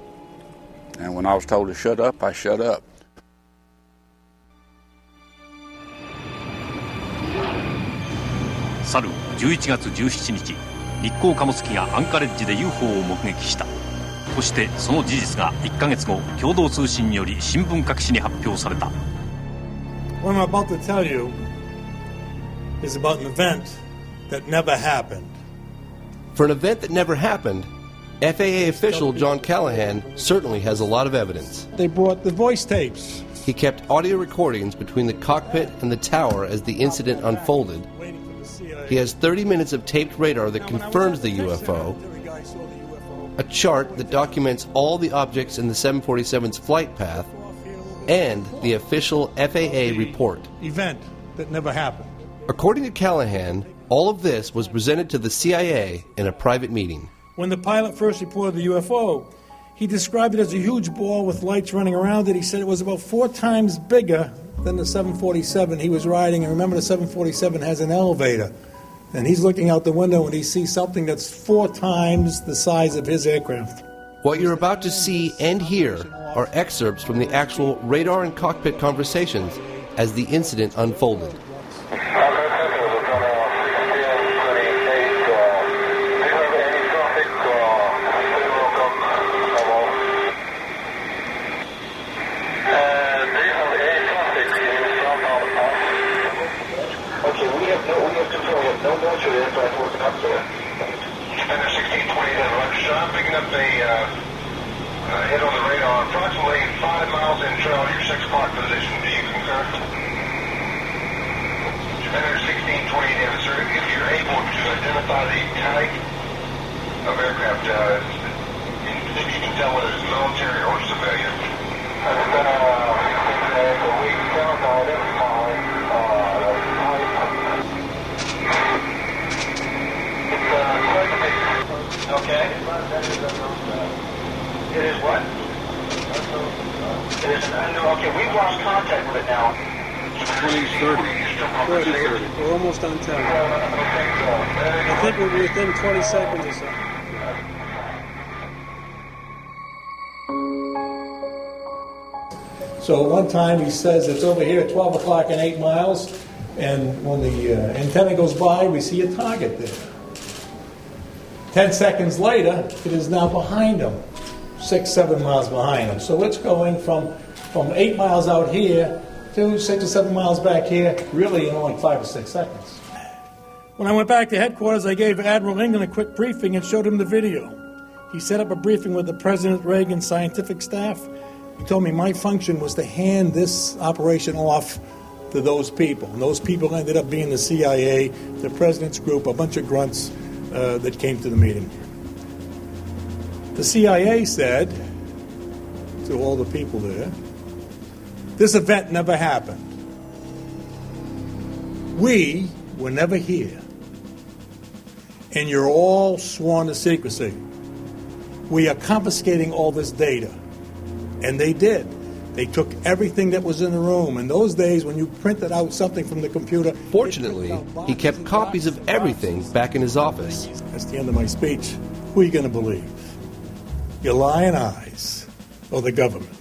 and when I was told to shut up, I shut up.去る11月17日、日航貨物機がアンカレッジで UFO を目撃した。そしてその事実が1ヶ月後、共同通信により新聞各紙に発表された。What I'm about to tell you is about an event that never happened. For an event that never happened, FAA official John Callahan certainly has a lot of evidence. They brought the voice tapes. He kept audio recordings between the cockpit and the tower as the incident unfolded. He has 30 minutes of taped radar that confirms the UFO, a chart that documents all the objects in the 747's flight path, and the official FAA report. Event that never happened. According to Callahan, all of this was presented to the CIA in a private meeting. When the pilot first reported the UFO, he described it as a huge ball with lights running around it. He said it was about 4 times bigger than the 747 he was riding. And remember, the 747 has an elevator. And he's looking out the window and he sees something that's 4 times the size of his aircraft. What you're about to see and hear are excerpts from the actual radar and cockpit conversations as the incident unfolded. Hit on the radar, approximately 5 miles in trail, your 6 o'clock position. Do you concur? Commander 1620, sir, if you're able to identify the type of aircraft, if you can tell whether it's military or civilian. Okay. It is what? It is okay, we've lost contact with it now. 2030. We're almost on time. I think we're within 20 seconds or so. So one time he says it's over here at 12 o'clock and 8 miles, and when the antenna goes by, we see a target there. 10 seconds later, it is now behind him. 6-7 miles behind him. So it's going from 8 miles out here to 6 or 7 miles back here, really in only 5 or 6 seconds. When I went back to headquarters, I gave Admiral England a quick briefing and showed him the video. He set up a briefing with the President Reagan scientific staff. He told me my function was to hand this operation off to those people. And those people ended up being the CIA, the President's group, a bunch of grunts that came to the meeting. The CIA said to all the people there, this event never happened. We were never here. And you're all sworn to secrecy. We are confiscating all this data. And they did. They took everything that was in the room. In those days, when you printed out something from the computer... Fortunately, he kept copies of everything back in his office. That's the end of my speech. Who are you going to believe? Your lying eyes or the government?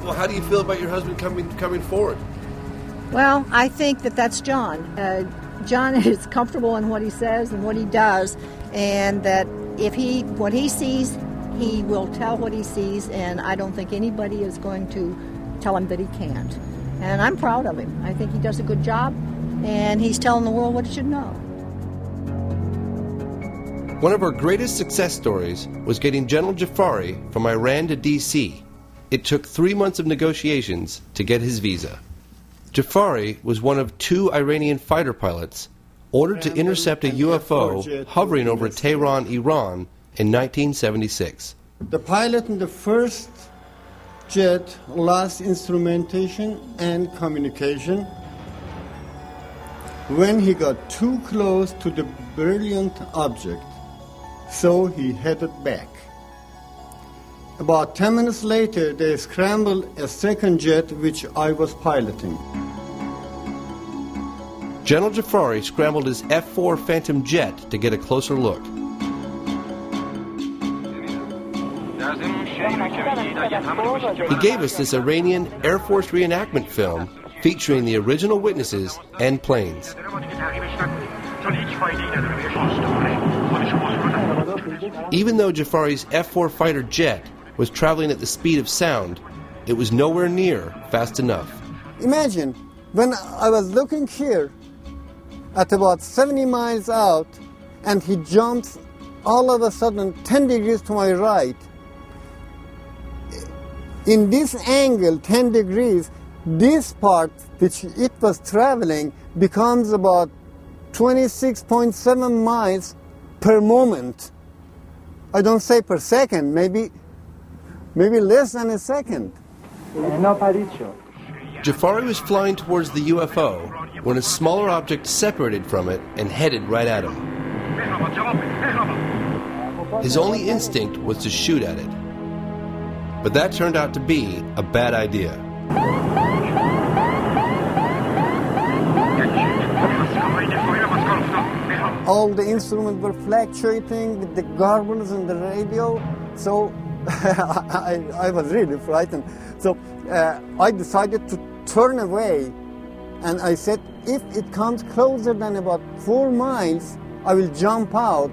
Well, how do you feel about your husband coming forward? Well, I think that's John. John is comfortable in what he says and what he does, and that what he sees, he will tell what he sees, and I don't think anybody is going to tell him that he can't. And I'm proud of him. I think he does a good job, and he's telling the world what it should know. One of our greatest success stories was getting General Jafari from Iran to D.C. It took 3 months of negotiations to get his visa. Jafari was one of 2 Iranian fighter pilots ordered to intercept a UFO hovering over Tehran, Iran in 1976. The pilot in the first jet lost instrumentation and communication. When he got too close to the brilliant object, so he headed back. About 10 minutes later, they scrambled a second jet which I was piloting. General Jafari scrambled his F-4 Phantom jet to get a closer look. He gave us this Iranian Air Force reenactment film featuring the original witnesses and planes. Even though Jafari's F-4 fighter jet was traveling at the speed of sound, it was nowhere near fast enough. Imagine, when I was looking here at about 70 miles out, and he jumps all of a sudden 10 degrees to my right. In this angle, 10 degrees, this part which it was traveling becomes about 26.7 miles per moment. I don't say per second, maybe less than a second. Jafari was flying towards the UFO when a smaller object separated from it and headed right at him. His only instinct was to shoot at it. But that turned out to be a bad idea. All the instruments were fluctuating with the garbles and the radio, so I was really frightened. So I decided to turn away, and I said, if it comes closer than about 4 miles, I will jump out.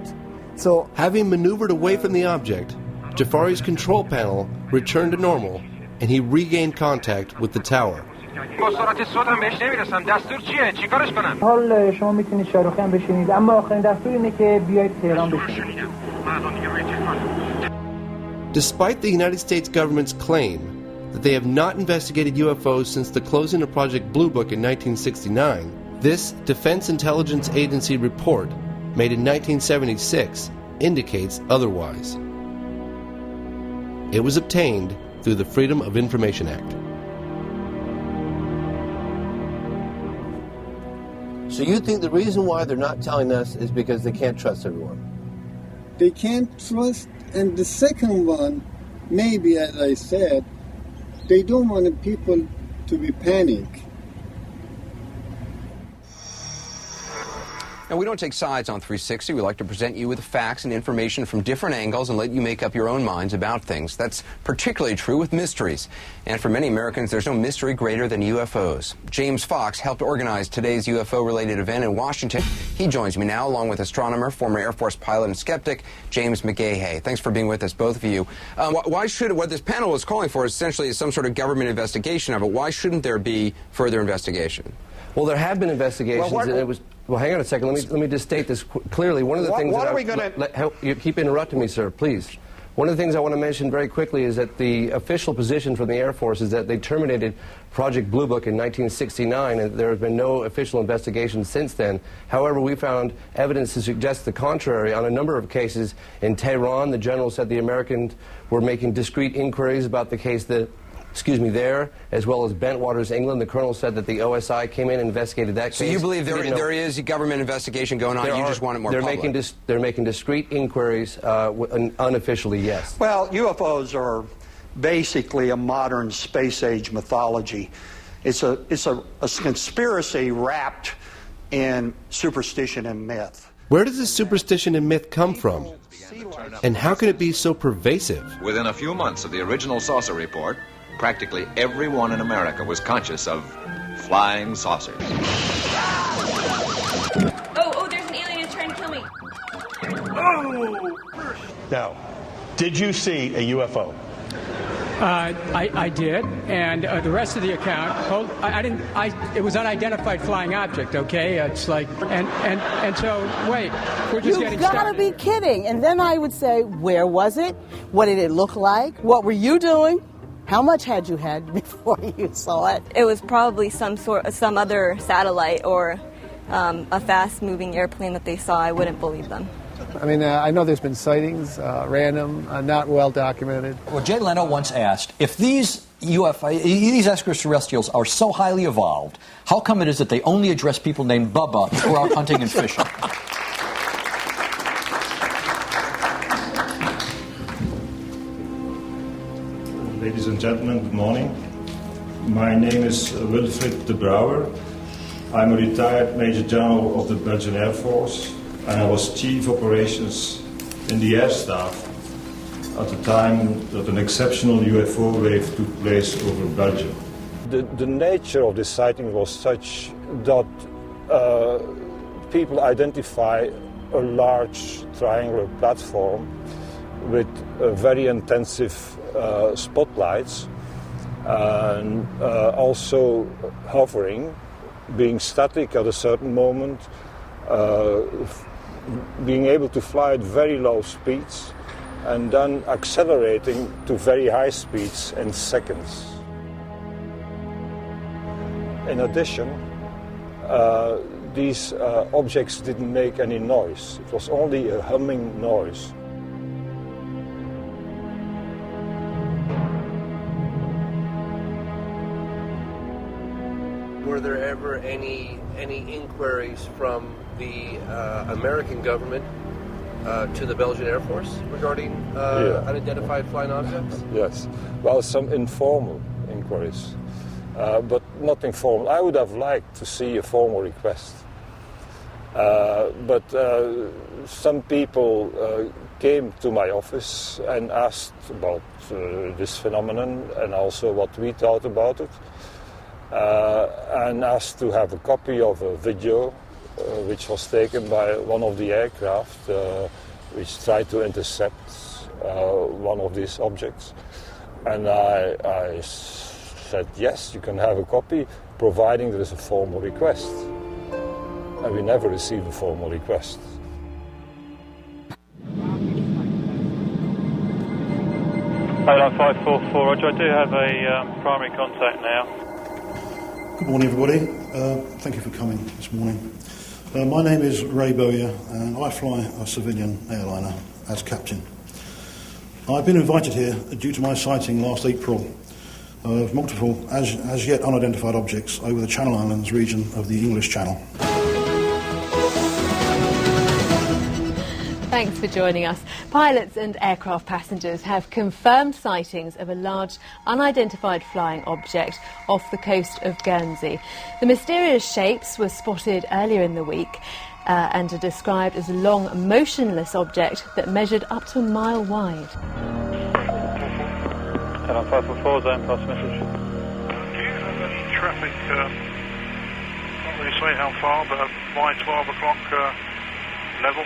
So, having maneuvered away from the object, Jafari's control panel returned to normal, and he regained contact with the tower. Despite the United States government's claim that they have not investigated UFOs since the closing of Project Blue Book in 1969, this Defense Intelligence Agency report, made in 1976, indicates otherwise. It was obtained through the Freedom of Information Act. So you think the reason why they're not telling us is because they can't trust everyone? They can't trust, and the second one, maybe, as I said, they don't want people to be panicked. Now, we don't take sides on 360. We like to present you with facts and information from different angles and let you make up your own minds about things. That's particularly true with mysteries. And for many Americans, there's no mystery greater than UFOs. James Fox helped organize today's UFO-related event in Washington. He joins me now, along with astronomer, former Air Force pilot and skeptic, James McGahey. Thanks for being with us, both of you. What this panel is calling for is essentially some sort of government investigation of it. Why shouldn't there be further investigation? Well, there have been investigations, and it was... Well, hang on a second. Let me just state this clearly. One of the things you keep interrupting me, sir, please. One of the things I want to mention very quickly is that the official position from the Air Force is that they terminated Project Blue Book in 1969, and there has been no official investigation since then. However, we found evidence to suggest the contrary. On a number of cases in Tehran, the general said the Americans were making discreet inquiries about the case there, as well as Bentwaters, England. The colonel said that the OSI came in and investigated that case. So you believe there is a government investigation going on, you just want it more public? They're making discreet inquiries, unofficially, yes. Well, UFOs are basically a modern space-age mythology. It's a conspiracy wrapped in superstition and myth. Where does this superstition and myth come from? And how can it be so pervasive? Within a few months of the original saucer report, practically everyone in America was conscious of flying saucers. Oh, there's an alien who's trying to kill me. Oh! Now, did you see a UFO? I did, and the rest of the account, I didn't. It was unidentified flying object. Okay, it's like, and so wait, we're just getting started. You've got to be kidding! And then I would say, where was it? What did it look like? What were you doing? How much had you had before you saw it? It was probably some other satellite or a fast-moving airplane that they saw. I wouldn't believe them. I mean, I know there's been sightings, random, not well documented. Well, Jay Leno once asked, if these extraterrestrials are so highly evolved, how come it is that they only address people named Bubba who are out hunting and fishing? Ladies and gentlemen, good morning. My name is Wilfried de Brouwer. I'm a retired Major General of the Belgian Air Force, and I was Chief Operations in the Air Staff at the time that an exceptional UFO wave took place over Belgium. The nature of this sighting was such that people identify a large triangular platform with very intensive spotlights, and also hovering, being static at a certain moment, being able to fly at very low speeds, and then accelerating to very high speeds in seconds. In addition, these objects didn't make any noise. It was only a humming noise. Were there ever any inquiries from the American government to the Belgian Air Force regarding unidentified flying objects? Yes. Well, some informal inquiries, but nothing formal. I would have liked to see a formal request. But some people came to my office and asked about this phenomenon and also what we thought about it. And asked to have a copy of a video which was taken by one of the aircraft which tried to intercept one of these objects. And I said, yes, you can have a copy, providing there is a formal request. And we never received a formal request. Airline 544, Roger, I do have a primary contact now. Good morning, everybody. Thank you for coming this morning. My name is Ray Bowyer, and I fly a civilian airliner as captain. I've been invited here due to my sighting last April of multiple as yet unidentified objects over the Channel Islands region of the English Channel. Thanks for joining us. Pilots and aircraft passengers have confirmed sightings of a large unidentified flying object off the coast of Guernsey. The mysterious shapes were spotted earlier in the week and are described as a long, motionless object that measured up to a mile wide. Airline 544, zone pass message. Do you have any traffic, can't really say how far, but by 12 o'clock level?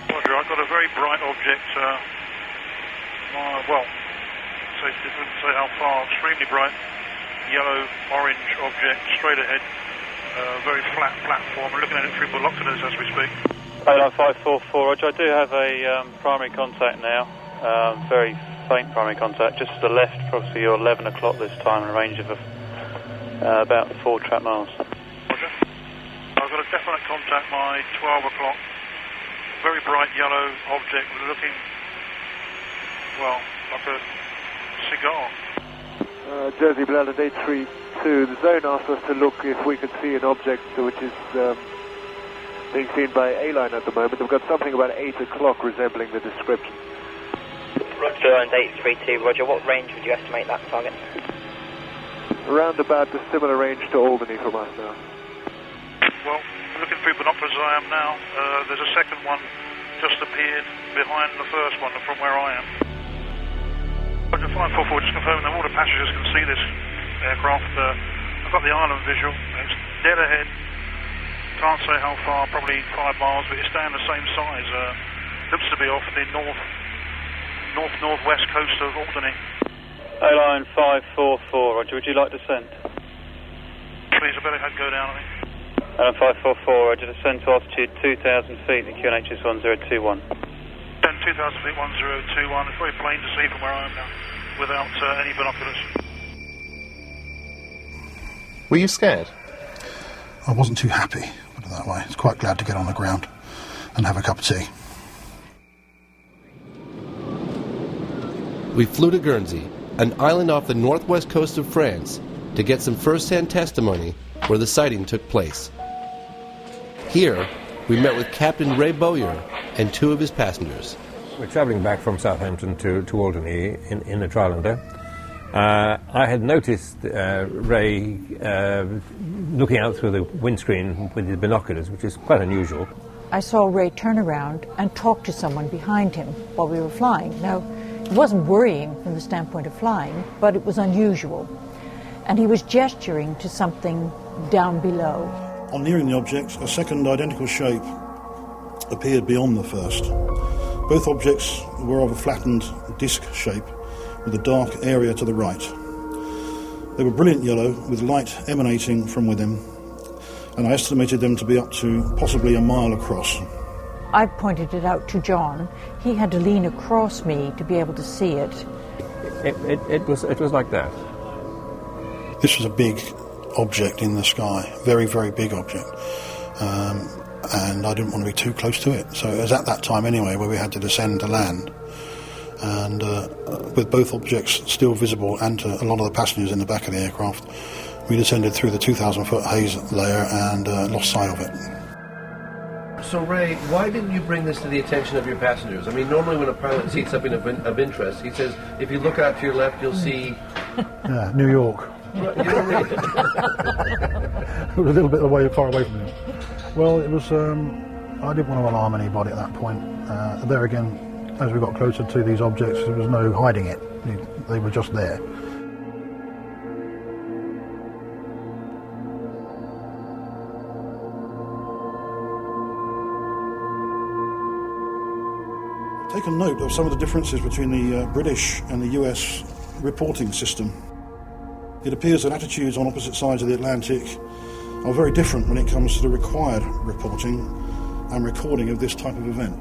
Roger, I've got a very bright object, it wouldn't say how far, extremely bright, yellow-orange object, straight ahead, very flat platform. We're looking at it through binoculars as we speak. Airline 544, Roger, I do have a primary contact now, very faint primary contact, just to the left, approximately 11 o'clock this time, in a range of about 4 trap miles. Roger. I've got a definite contact by 12 o'clock. Very bright yellow object looking, well, like a cigar. Jersey Bladder 832. The zone asked us to look if we could see an object which is being seen by A-Line at the moment. We've got something about 8 o'clock resembling the description. Roger, and 832. Roger, what range would you estimate that target? Around about the similar range to Albany from us now. Well, looking through binoculars as I am now, there's a second one just appeared behind the first one from where I am. Roger 544, just confirming that all the passengers can see this aircraft. I've got the island visual, it's dead ahead, can't say how far, probably 5 miles, but it's staying the same size. Looks to be off the north-northwest coast of Albany. Airline 544, Roger, would you like descent? Please, I better go down, I think. Airline 544, Roger, descend to altitude 2,000 feet, the QNH is 1021. 2,000 feet, 1021. It's very plain to see from where I am now, without any binoculars. Were you scared? I wasn't too happy, put it that way. I was quite glad to get on the ground and have a cup of tea. We flew to Guernsey, an island off the northwest coast of France, to get some first-hand testimony where the sighting took place. Here, we met with Captain Ray Bowyer and 2 of his passengers. We're travelling back from Southampton to Albany in a Tryliner. I had noticed Ray looking out through the windscreen with his binoculars, which is quite unusual. I saw Ray turn around and talk to someone behind him while we were flying. Now, it wasn't worrying from the standpoint of flying, but it was unusual. And he was gesturing to something down below. On nearing the object, a second identical shape appeared beyond the first. Both objects were of a flattened disc shape with a dark area to the right. They were brilliant yellow with light emanating from within, and I estimated them to be up to possibly a mile across. I pointed it out to John. He had to lean across me to be able to see it. It was like that. This was a big object in the sky, very, very big object. And I didn't want to be too close to it. So it was at that time anyway where we had to descend to land. And with both objects still visible and to a lot of the passengers in the back of the aircraft, we descended through the 2,000-foot haze layer and lost sight of it. So, Ray, why didn't you bring this to the attention of your passengers? I mean, normally when a pilot sees something of interest, he says, if you look out to your left, you'll see... Yeah, New York. Right, you know, really? It was a little bit far away from it. Well, it was... I didn't want to alarm anybody at that point. There again, as we got closer to these objects, there was no hiding it. They were just there. Taken note of some of the differences between the British and the US reporting system. It appears that attitudes on opposite sides of the Atlantic are very different when it comes to the required reporting and recording of this type of event.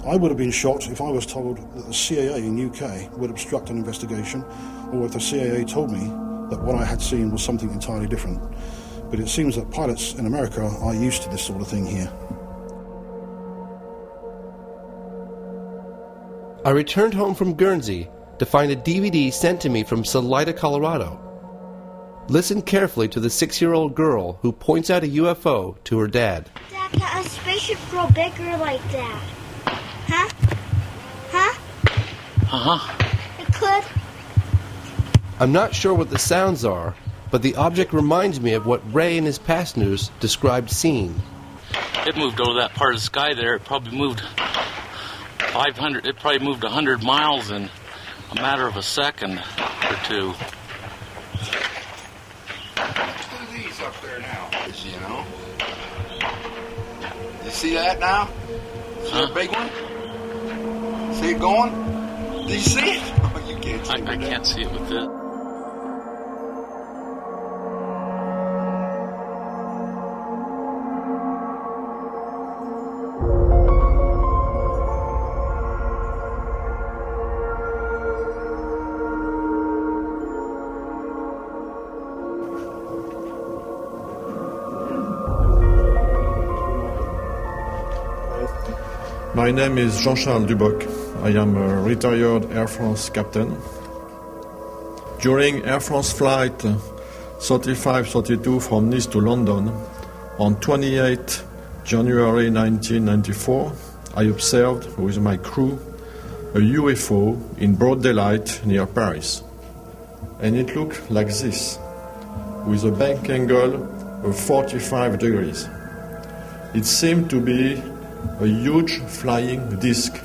I would have been shocked if I was told that the CAA in UK would obstruct an investigation, or if the CAA told me that what I had seen was something entirely different. But it seems that pilots in America are used to this sort of thing here. I returned home from Guernsey to find a DVD sent to me from Salida, Colorado. Listen carefully to the 6-year-old girl who points out a UFO to her dad. Dad, can a spaceship grow bigger like that? Huh? Huh? Uh-huh. It could. I'm not sure what the sounds are, but the object reminds me of what Ray and his passengers described seeing. It moved over that part of the sky there. It probably moved 500, it probably moved 100 miles in a matter of a second or two. These up there now, you know. You see that now? See a big one? See it going? Do you see it? Oh, you can't see it. I can't see it with this. My name is Jean-Charles Duboc. I am a retired Air France captain. During Air France flight 3532 from Nice to London on 28 January 1994, I observed with my crew a UFO in broad daylight near Paris. And it looked like this, with a bank angle of 45 degrees. It seemed to be a huge flying disc.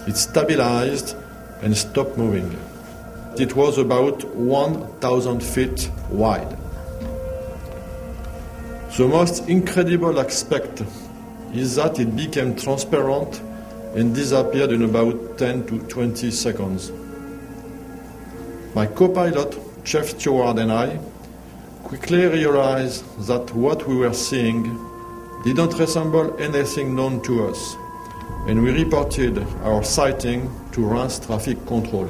It stabilized and stopped moving. It was about 1,000 feet wide. The most incredible aspect is that it became transparent and disappeared in about 10 to 20 seconds. My co-pilot, Chief Steward, and I quickly realized that what we were seeing didn't resemble anything known to us, and we reported our sighting to RANS traffic control.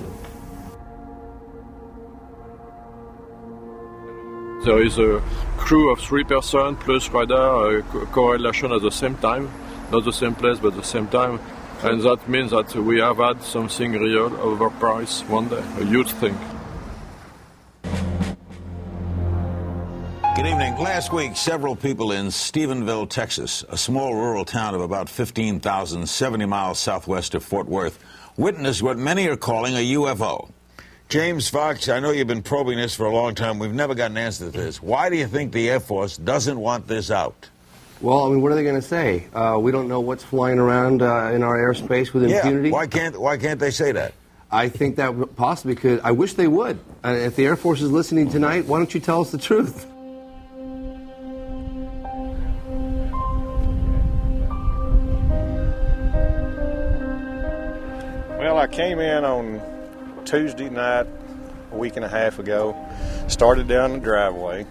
There is a crew of 3 persons plus radar correlation at the same time, not the same place but the same time, and that means that we have had something real over Paris one day, a huge thing. Good evening. Last week, several people in Stephenville, Texas, a small rural town of about 15,000, 70 miles southwest of Fort Worth, witnessed what many are calling a UFO. James Fox, I know you've been probing this for a long time. We've never got an answer to this. Why do you think the Air Force doesn't want this out? Well, I mean, what are they going to say? We don't know what's flying around in our airspace with impunity? Why can't they say that? I think that possibly could. I wish they would. If the Air Force is listening tonight, why don't you tell us the truth? I came in on Tuesday night, a week and a half ago, started down the driveway,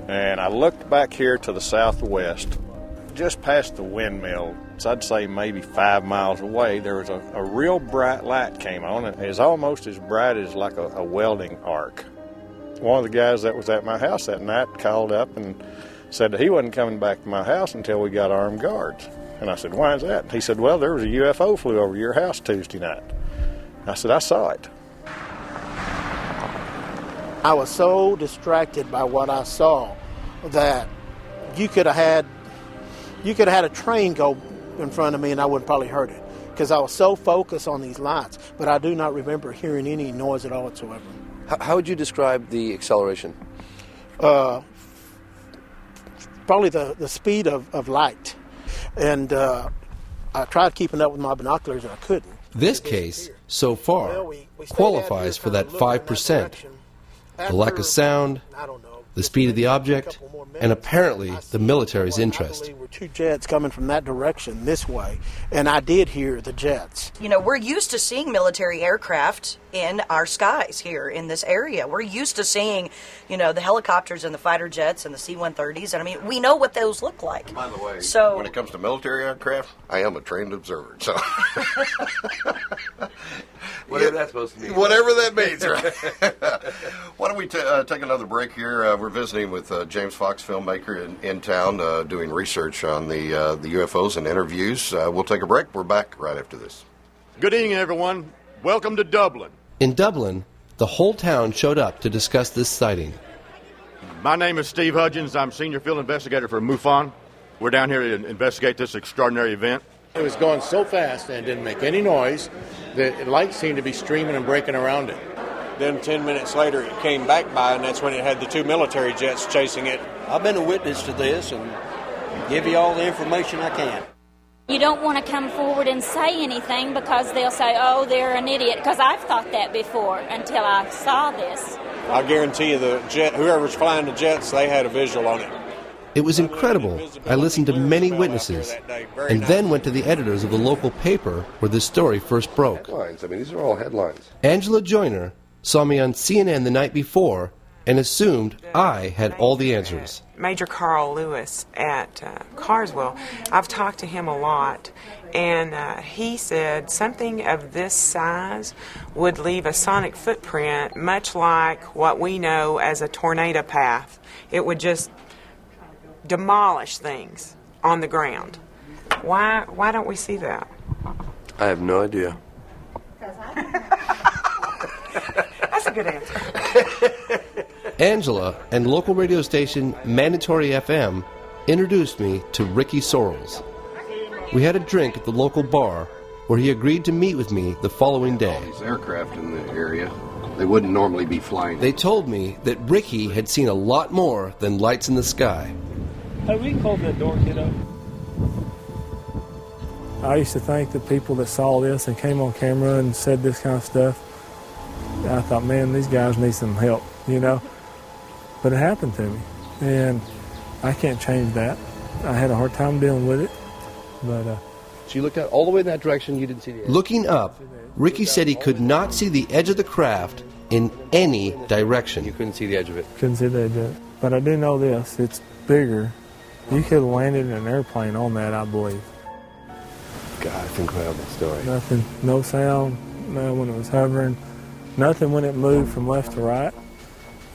and I looked back here to the southwest, just past the windmill. So I'd say maybe 5 miles away, there was a real bright light came on. It was almost as bright as like a welding arc. One of the guys that was at my house that night called up and said that he wasn't coming back to my house until we got armed guards. And I said, why is that? He said, well, there was a UFO flew over your house Tuesday night. I said, I saw it. I was so distracted by what I saw that you could have had a train go in front of me and I wouldn't probably heard it, because I was so focused on these lights. But I do not remember hearing any noise at all whatsoever. How would you describe the acceleration? Probably the speed of light. And I tried keeping up with my binoculars and I couldn't. This case, so far, qualifies for that 5%. The lack of sound, the speed of the object, and apparently the military's interest. There were two jets coming from that direction this way, and I did hear the jets. You know, we're used to seeing military aircraft in our skies here in this area. We're used to seeing, you know, the helicopters and the fighter jets and the C-130s, and I mean, we know what those look like. By the way, so, when it comes to military aircraft, I am a trained observer, so... Whatever that's supposed to mean. Whatever that means, right? Why don't we take another break here? We're visiting with James Fox, filmmaker in town, doing research on the UFOs and interviews. We'll take a break. We're back right after this. Good evening, everyone. Welcome to Dublin. In Dublin, the whole town showed up to discuss this sighting. My name is Steve Hudgens. I'm senior field investigator for MUFON. We're down here to investigate this extraordinary event. It was going so fast and it didn't make any noise. The lights seemed to be streaming and breaking around it. Then 10 minutes later it came back by, and that's when it had the two military jets chasing it. I've been a witness to this and give you all the information I can. You don't want to come forward and say anything because they'll say, oh, they're an idiot, because I've thought that before until I saw this. I guarantee you the jet, whoever's flying the jets, they had a visual on it. It was incredible. I listened to many witnesses and then went to the editors of the local paper where this story first broke. Headlines. I mean, these are all headlines. Angela Joyner saw me on CNN the night before and assumed I had all the answers. Major Carl Lewis at Carswell, I've talked to him a lot, and he said something of this size would leave a sonic footprint much like what we know as a tornado path. It would just demolish things on the ground. Why don't we see that? I have no idea. That's a good answer. Angela and local radio station Mandatory FM introduced me to Ricky Sorrells. We had a drink at the local bar where he agreed to meet with me the following day. These aircraft in the area, they wouldn't normally be flying. They told me that Ricky had seen a lot more than lights in the sky. Hey, we can close that door, kiddo. I used to think that people that saw this and came on camera and said this kind of stuff, I thought, man, these guys need some help, you know. But it happened to me, and I can't change that. I had a hard time dealing with it, but... So you looked out all the way in that direction, you didn't see the edge? Looking up, Ricky said he could not see the edge of the craft in any direction. You couldn't see the edge of it? Couldn't see the edge of it. But I do know this, it's bigger. You could have landed an airplane on that, I believe. God, it's an incredible story. Nothing, no sound, no when it was hovering, nothing when it moved from left to right,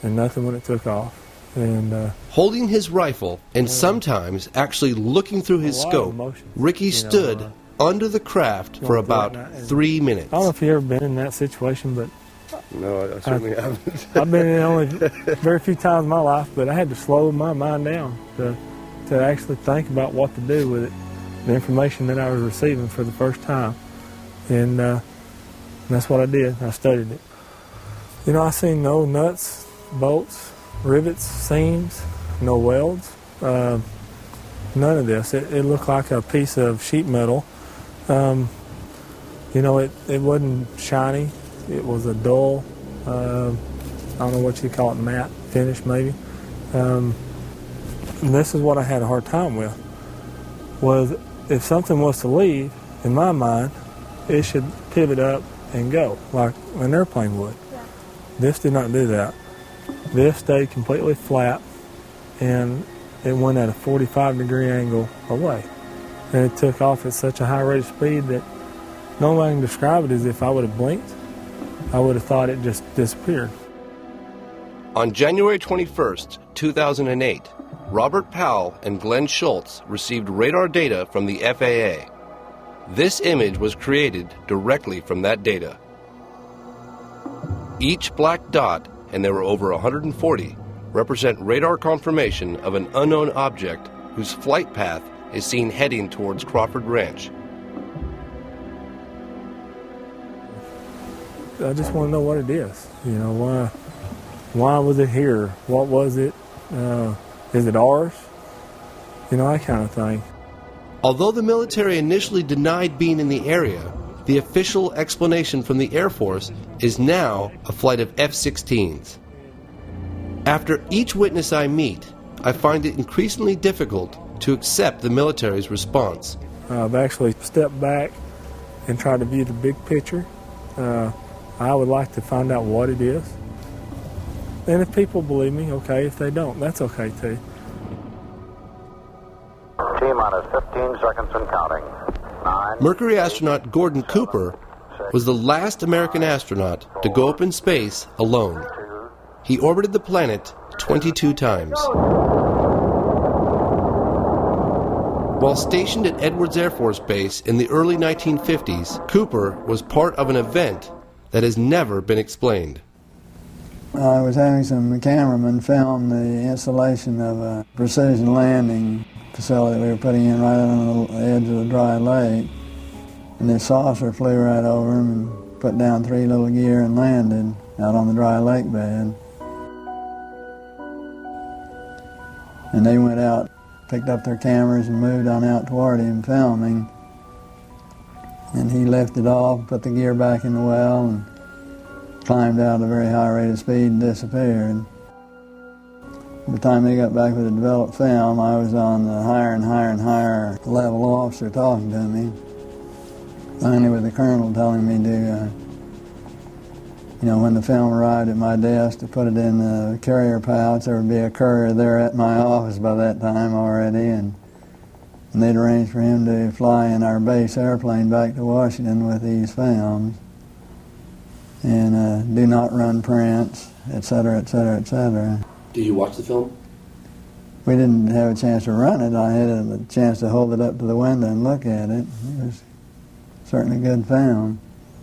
and nothing when it took off. And holding his rifle and sometimes actually looking through his scope, Ricky stood under the craft for about 3 minutes. I don't know if you've ever been in that situation, but... No, I certainly haven't. I've been in it only very few times in my life, but I had to slow my mind down to actually think about what to do with it, the information that I was receiving for the first time. And that's what I did. I studied it. You know, I seen no nuts, bolts, rivets, seams, no welds, none of this. It looked like a piece of sheet metal. You know, it wasn't shiny. It was a dull, I don't know what you call it, matte finish maybe. And this is what I had a hard time with, was if something was to leave, in my mind, it should pivot up and go, like an airplane would. This did not do that. This stayed completely flat, and it went at a 45-degree angle away. And it took off at such a high rate of speed that no way I can describe it is if I would have blinked, I would have thought it just disappeared. On January 21st, 2008, Robert Powell and Glenn Schultz received radar data from the FAA. This image was created directly from that data. Each black dot, and there were over 140, represent radar confirmation of an unknown object whose flight path is seen heading towards Crawford Ranch. I just want to know what it is. You know, why was it here? What was it? Is it ours? You know, that kind of thing. Although the military initially denied being in the area, the official explanation from the Air Force is now a flight of F-16s. After each witness I meet, I find it increasingly difficult to accept the military's response. I've actually stepped back and tried to view the big picture. I would like to find out what it is. And if people believe me, okay. If they don't, that's okay too. T-minus 15 seconds and counting. 9. Mercury astronaut Gordon Cooper was the last American astronaut to go up in space alone. He orbited the planet 22 times. While stationed at Edwards Air Force Base in the early 1950s, Cooper was part of an event that has never been explained. I was having some cameramen film the installation of a precision landing facility we were putting in right on the edge of the dry lake. And this saucer flew right over them and put down 3 little gear and landed out on the dry lake bed. And they went out, picked up their cameras and moved on out toward him filming. And he lifted off, put the gear back in the well, and climbed out at a very high rate of speed and disappeared. By the time they got back with the developed film, I was on the higher and higher and higher level officer talking to me. Finally with the colonel telling me to, when the film arrived at my desk, to put it in the carrier pouch. There would be a courier there at my office by that time already, and they'd arranged for him to fly in our base airplane back to Washington with these films, and do not run prints, etc., etc., etc. Did you watch the film? We didn't have a chance to run it. I had a chance to hold it up to the window and look at it. It was certainly good film.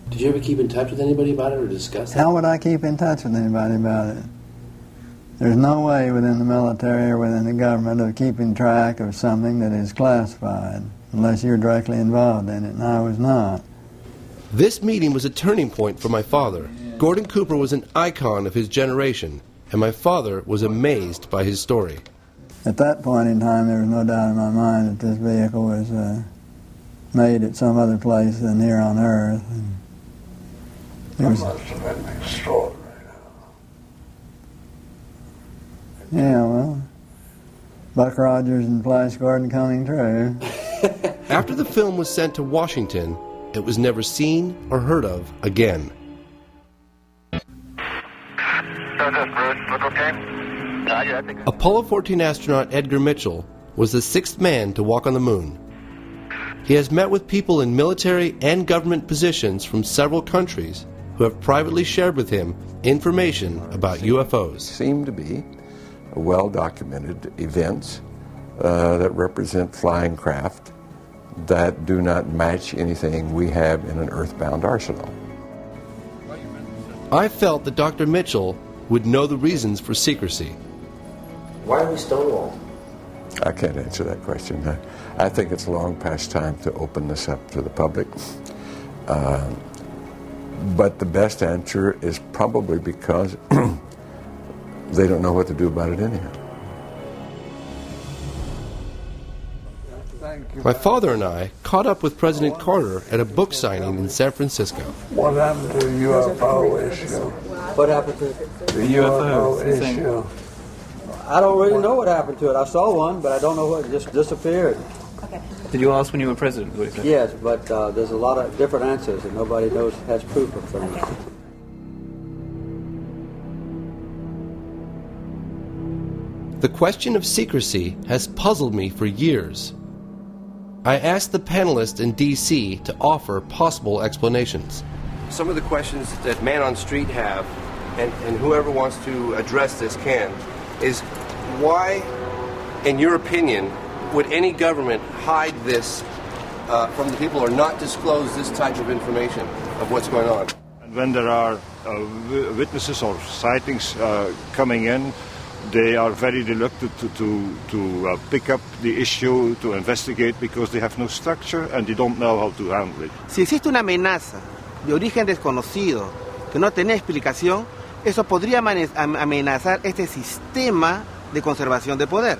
Did you ever keep in touch with anybody about it or discuss it? How would I keep in touch with anybody about it? There's no way within the military or within the government of keeping track of something that is classified unless you're directly involved in it, and I was not. This meeting was a turning point for my father. Gordon Cooper was an icon of his generation, and my father was amazed by his story. At that point in time, there was no doubt in my mind that this vehicle was made at some other place than here on Earth. That must have been extraordinary. Yeah, well, Buck Rogers and Flash Gordon coming true. After the film was sent to Washington, it was never seen or heard of again. Apollo 14 astronaut Edgar Mitchell was the 6th man to walk on the moon. He has met with people in military and government positions from several countries who have privately shared with him information about UFOs. Seem to be well-documented events that represent flying craft that do not match anything we have in an earthbound arsenal. I felt that Dr. Mitchell would know the reasons for secrecy. Why are we stonewalled? I can't answer that question. I think it's long past time to open this up to the public. But the best answer is probably because they don't know what to do about it anyhow. My father and I caught up with President Carter at a book signing in San Francisco. What happened to the UFO issue? What happened to The UFO issue. I don't really know what happened to it. I saw one, but I don't know what, it just disappeared. Okay. Did you ask when you were president? What he said? Yes, but there's a lot of different answers, and nobody has proof of things. The question of secrecy has puzzled me for years. I asked the panelists in D.C. to offer possible explanations. Some of the questions that Man on Street have, and whoever wants to address this can, is why, in your opinion, would any government hide this from the people or not disclose this type of information of what's going on? And when there are witnesses or sightings coming in, they are very reluctant to pick up the issue, to investigate, because they have no structure and they don't know how to handle it. Si existe una amenaza de origen desconocido que no tiene explicación, eso podría amenazar este sistema de conservación de poder.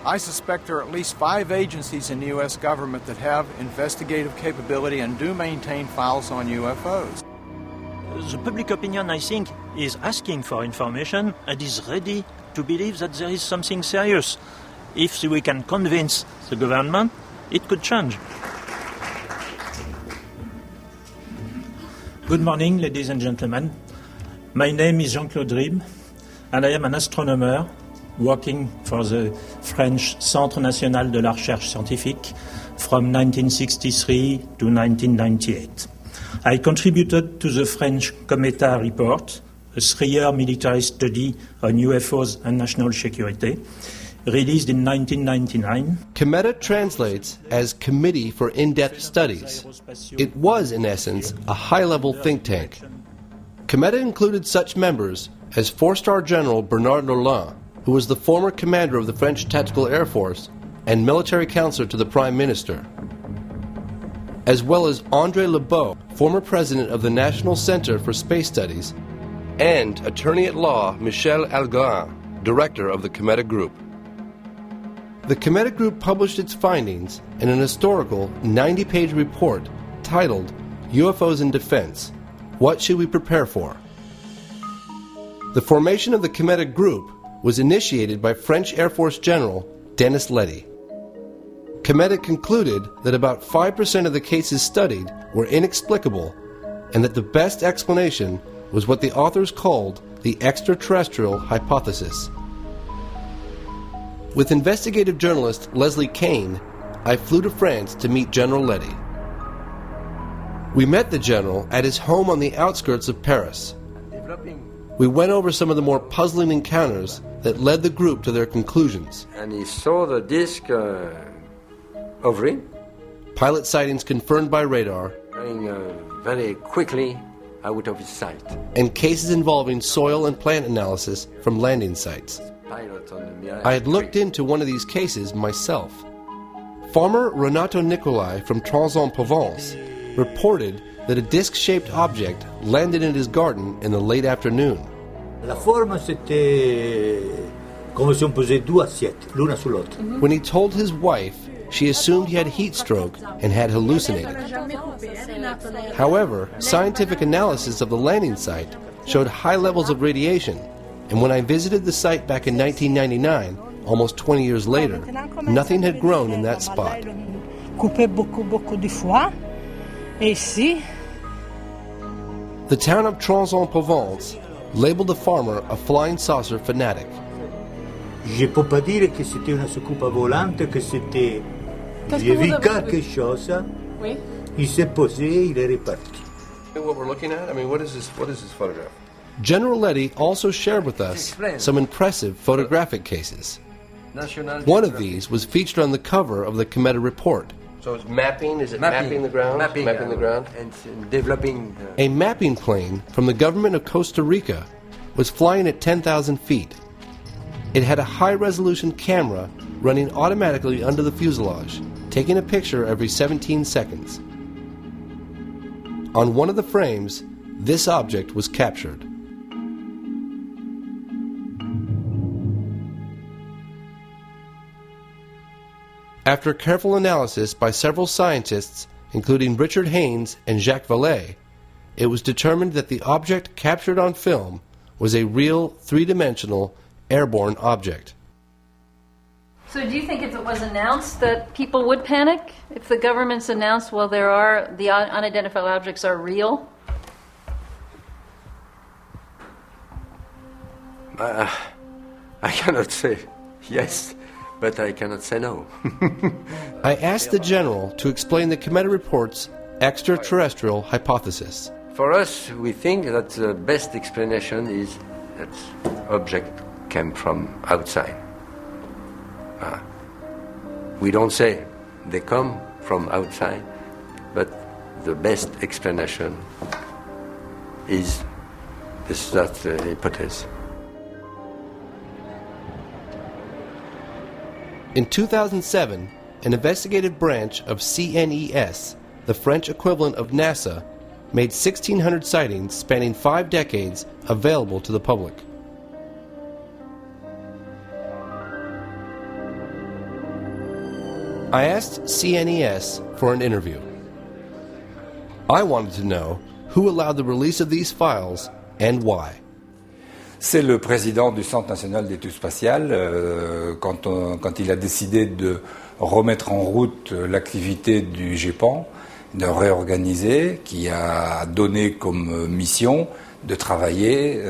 I suspect there are at least 5 agencies in the U.S. government that have investigative capability and do maintain files on UFOs. The public opinion, I think, is asking for information and is ready to believe that there is something serious. If we can convince the government, it could change. Good morning, ladies and gentlemen. My name is Jean-Claude Ribes, and I am an astronomer working for the French Centre National de la Recherche Scientifique from 1963 to 1998. I contributed to the French Cometa report, a 3-year military study on UFOs and national security, released in 1999. Cometa translates as Committee for In-Depth Studies. It was, in essence, a high-level think tank. Cometa included such members as 4-star General Bernard Nolan, who was the former commander of the French Tactical Air Force and military counselor to the Prime Minister, as well as André Lebeau, former president of the National Center for Space Studies, and attorney-at-law Michel Algarin, director of the Cometa Group. The Cometa Group published its findings in an historical 90-page report titled UFOs in Defense, What Should We Prepare For? The formation of the Cometa Group was initiated by French Air Force General Denis Letty. Cometa concluded that about 5% of the cases studied were inexplicable and that the best explanation was what the authors called the extraterrestrial hypothesis. With investigative journalist Leslie Kane, I flew to France to meet General Letty. We met the general at his home on the outskirts of Paris. We went over some of the more puzzling encounters that led the group to their conclusions. And he saw the disc hovering. Pilot sightings confirmed by radar. Going very quickly out of his sight. And cases involving soil and plant analysis from landing sites. I had looked into one of these cases myself. Farmer Renato Nicolai from Trans-en-Provence reported that a disc-shaped object landed in his garden in the late afternoon. La forme, c'était comme si on posait 2 assiettes, l'una sur l'autre. When he told his wife, she assumed he had heat stroke and had hallucinated. However, scientific analysis of the landing site showed high levels of radiation, and when I visited the site back in 1999, almost 20 years later, nothing had grown in that spot. The town of Trans-en-Provence labeled the farmer a flying saucer fanatic. Je peux pas dire que c'était une soucoupe volante, que c'était... J'ai vu quelque chose. Oui. Il s'est posé, il est reparti. What we're looking at? I mean, what is this photograph? General Letty also shared with us some impressive photographic cases. One of these was featured on the cover of the Cometa report. So it's mapping? Is it mapping the ground? Mapping the ground? And developing... A mapping plane from the government of Costa Rica was flying at 10,000 feet. It had a high-resolution camera running automatically under the fuselage, taking a picture every 17 seconds. On one of the frames, this object was captured. After careful analysis by several scientists, including Richard Haynes and Jacques Vallée, it was determined that the object captured on film was a real 3-dimensional airborne object. So do you think if it was announced that people would panic? If the government's announced, well, the unidentified objects are real? I cannot say yes, but I cannot say no. I asked the general to explain the Cometa report's extraterrestrial hypothesis. For us, we think that the best explanation is that object came from outside. We don't say they come from outside, but the best explanation is that hypothesis. In 2007, an investigative branch of CNES, the French equivalent of NASA, made 1,600 sightings spanning 5 decades available to the public. I asked CNES for an interview. I wanted to know who allowed the release of these files and why. C'est le président du Centre national d'études spatiales, quand il a décidé de remettre en route l'activité du GEPAN, de réorganiser, qui a donné comme mission de travailler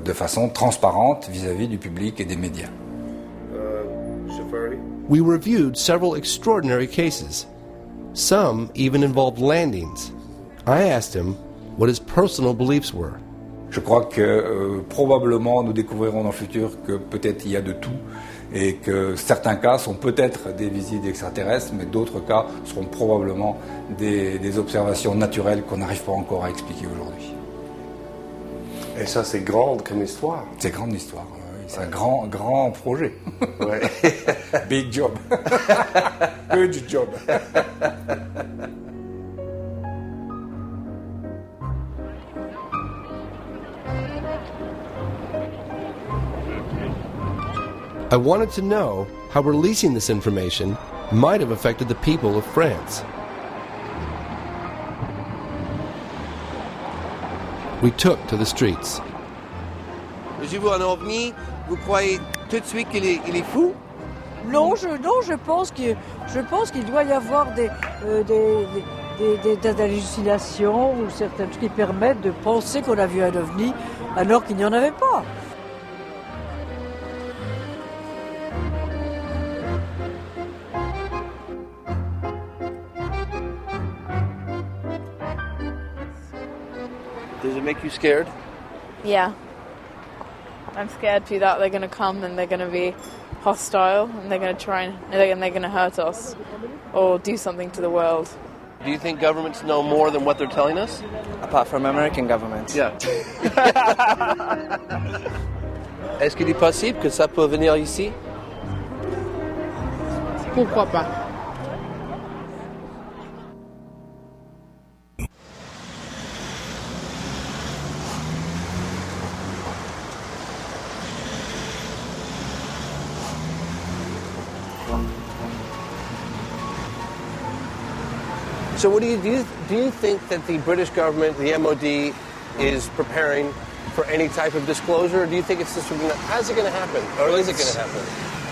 de façon transparente vis-à-vis du public et des médias. We reviewed several extraordinary cases. Some even involved landings. I asked him what his personal beliefs were. Je crois que probablement nous découvrirons dans le futur que peut-être il y a de tout et que certains cas sont peut-être des visites extraterrestres, mais d'autres cas seront probablement des observations naturelles qu'on n'arrive pas encore à expliquer aujourd'hui. Et ça, c'est grande comme histoire. C'est grande histoire. C'est un grand projet. Ouais. Big job. Good job. I wanted to know how releasing this information might have affected the people of France. We took to the streets. J'ai vu un ovni, vous croyez tout de suite qu'il est fou? Non, je pense qu'il doit y avoir des hallucinations ou certains trucs qui permettent de penser qu'on a vu un ovni alors qu'il n'y en avait pas. Does it make you scared? Yeah. I'm scared too that they're going to come and they're going to be hostile and they're going to try and they're going to hurt us or do something to the world. Do you think governments know more than what they're telling us? Apart from American governments. Yeah. Est-ce qu'il est possible que ça peut venir ici? Pourquoi pas? So what do you think that the British government, the MOD, is preparing for any type of disclosure? Or do you think it's just how's it going to happen? Or is it going to happen?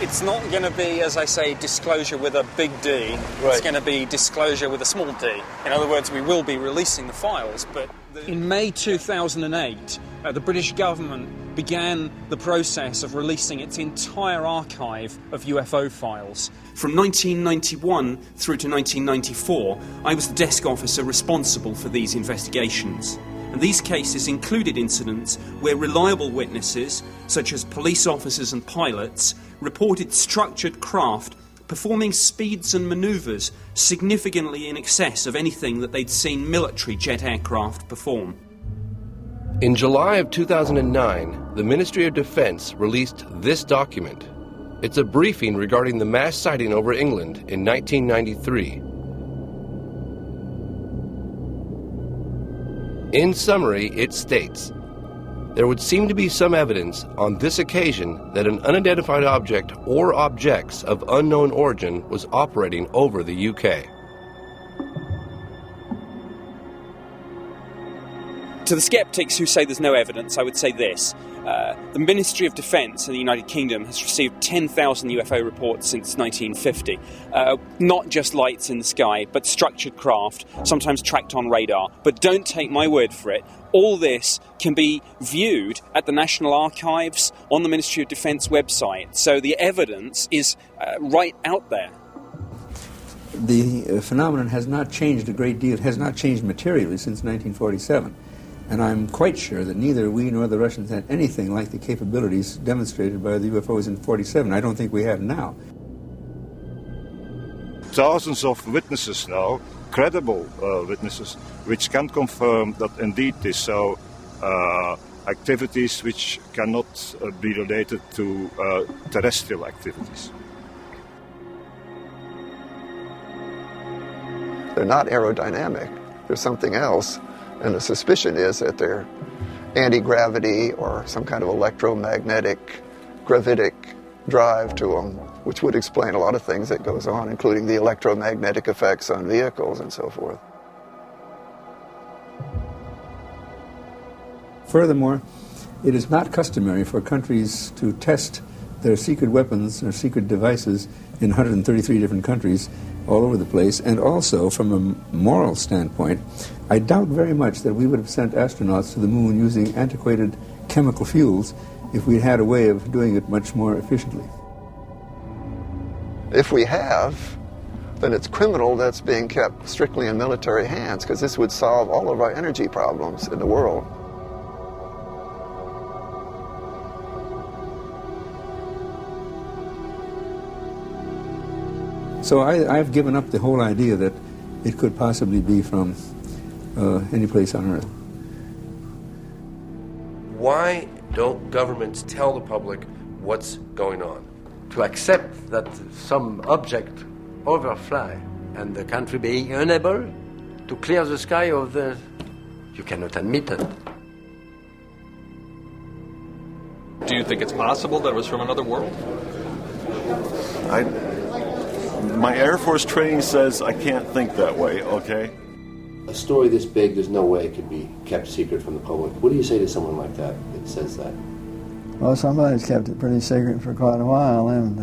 It's not going to be, as I say, disclosure with a big D. Right. It's going to be disclosure with a small d. In other words, we will be releasing the files, but... In May 2008, the British government began the process of releasing its entire archive of UFO files. From 1991 through to 1994, I was the desk officer responsible for these investigations. And these cases included incidents where reliable witnesses, such as police officers and pilots, reported structured craft performing speeds and manoeuvres significantly in excess of anything that they'd seen military jet aircraft perform. In July of 2009, the Ministry of Defense released this document. It's a briefing regarding the mass sighting over England in 1993. In summary, it states, there would seem to be some evidence on this occasion that an unidentified object or objects of unknown origin was operating over the UK. To the sceptics who say there's no evidence, I would say this. The Ministry of Defence in the United Kingdom has received 10,000 UFO reports since 1950. Not just lights in the sky, but structured craft, sometimes tracked on radar. But don't take my word for it. All this can be viewed at the National Archives on the Ministry of Defence website. So the evidence is right out there. The phenomenon has not changed a great deal, has not changed materially since 1947. And I'm quite sure that neither we nor the Russians had anything like the capabilities demonstrated by the UFOs in 47. I don't think we have now. Thousands of witnesses now, credible witnesses, which can confirm that indeed this so. Activities which cannot be related to terrestrial activities. They're not aerodynamic. There's something else. And the suspicion is that they're anti-gravity or some kind of electromagnetic, gravitic drive to them, which would explain a lot of things that goes on, including the electromagnetic effects on vehicles and so forth. Furthermore, it is not customary for countries to test their secret weapons or secret devices in 133 different countries all over the place. And also, from a moral standpoint, I doubt very much that we would have sent astronauts to the moon using antiquated chemical fuels if we had a way of doing it much more efficiently. If we have, then it's criminal that's being kept strictly in military hands, because this would solve all of our energy problems in the world. So I've given up the whole idea that it could possibly be from any place on Earth. Why don't governments tell the public what's going on? To accept that some object overfly and the country being unable to clear the sky of the... You cannot admit it. Do you think it's possible that it was from another world? My Air Force training says I can't think that way, okay? A story this big, there's no way it could be kept secret from the public. What do you say to someone like that says that? Well, somebody's kept it pretty secret for quite a while, haven't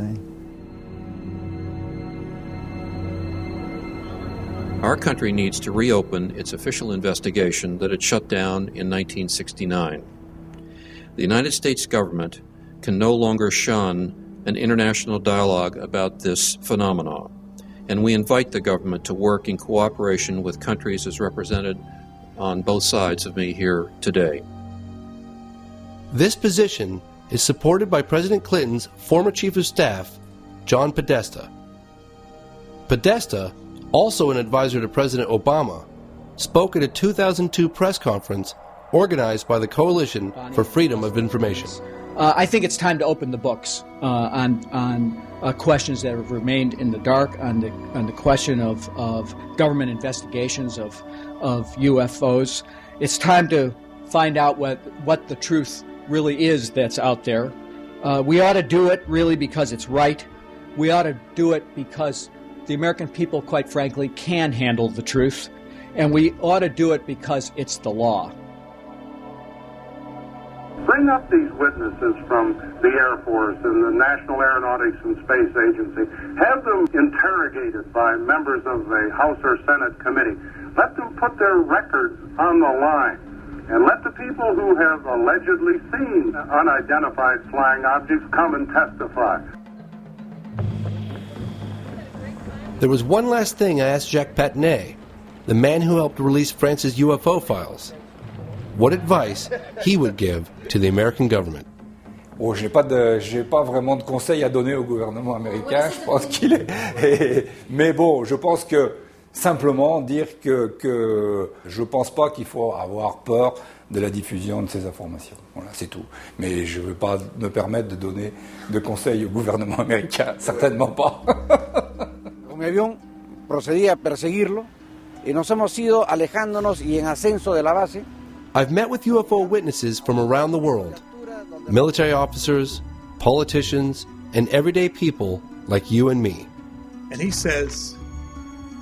they? Our country needs to reopen its official investigation that it shut down in 1969. The United States government can no longer shun an international dialogue about this phenomenon, and we invite the government to work in cooperation with countries as represented on both sides of me here today. This position is supported by President Clinton's former Chief of Staff, John Podesta. Podesta, also an advisor to President Obama, spoke at a 2002 press conference organized by the Coalition for Freedom of Information. I think it's time to open the books on questions that have remained in the dark, on the question of government investigations of UFOs. It's time to find out what the truth really is that's out there. We ought to do it really because it's right. We ought to do it because the American people, quite frankly, can handle the truth. And we ought to do it because it's the law. Bring up these witnesses from the Air Force and the National Aeronautics and Space Agency. Have them interrogated by members of the House or Senate committee. Let them put their records on the line. And let the people who have allegedly seen unidentified flying objects come and testify. There was one last thing I asked Jacques Patinet, the man who helped release France's UFO files, what advice he would give to the American government. Bon, j'ai pas vraiment de conseils à donner au gouvernement américain. Je pense qu'il est. Mais bon, je pense que simplement dire que je pense pas qu'il faut avoir peur de la diffusion de ces informations. Voilà, c'est tout. Mais je ne veux pas me permettre de donner de conseils au gouvernement américain, certainement pas. Con mi avión procedí a perseguirlo y nos hemos ido alejándonos y en ascenso de la base. I've met with UFO witnesses from around the world, military officers, politicians, and everyday people like you and me. And he says,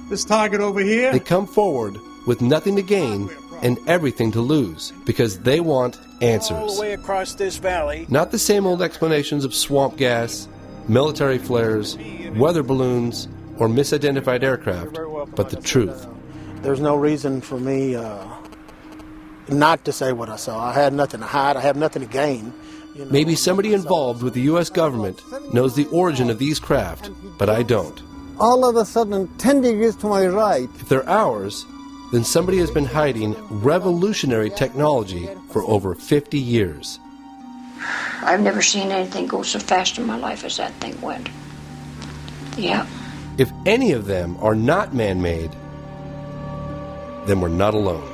this target over here... They come forward with nothing to gain and everything to lose because they want answers. All the way across this valley. Not the same old explanations of swamp gas, military flares, weather balloons, or misidentified aircraft, but the truth. There's no reason for me not to say what I saw. I had nothing to hide. I have nothing to gain. You know, maybe somebody involved with the U.S. government knows the origin of these craft, but I don't. All of a sudden, 10 degrees to my right. If they're ours, then somebody has been hiding revolutionary technology for over 50 years. I've never seen anything go so fast in my life as that thing went. Yeah. If any of them are not man-made, then we're not alone.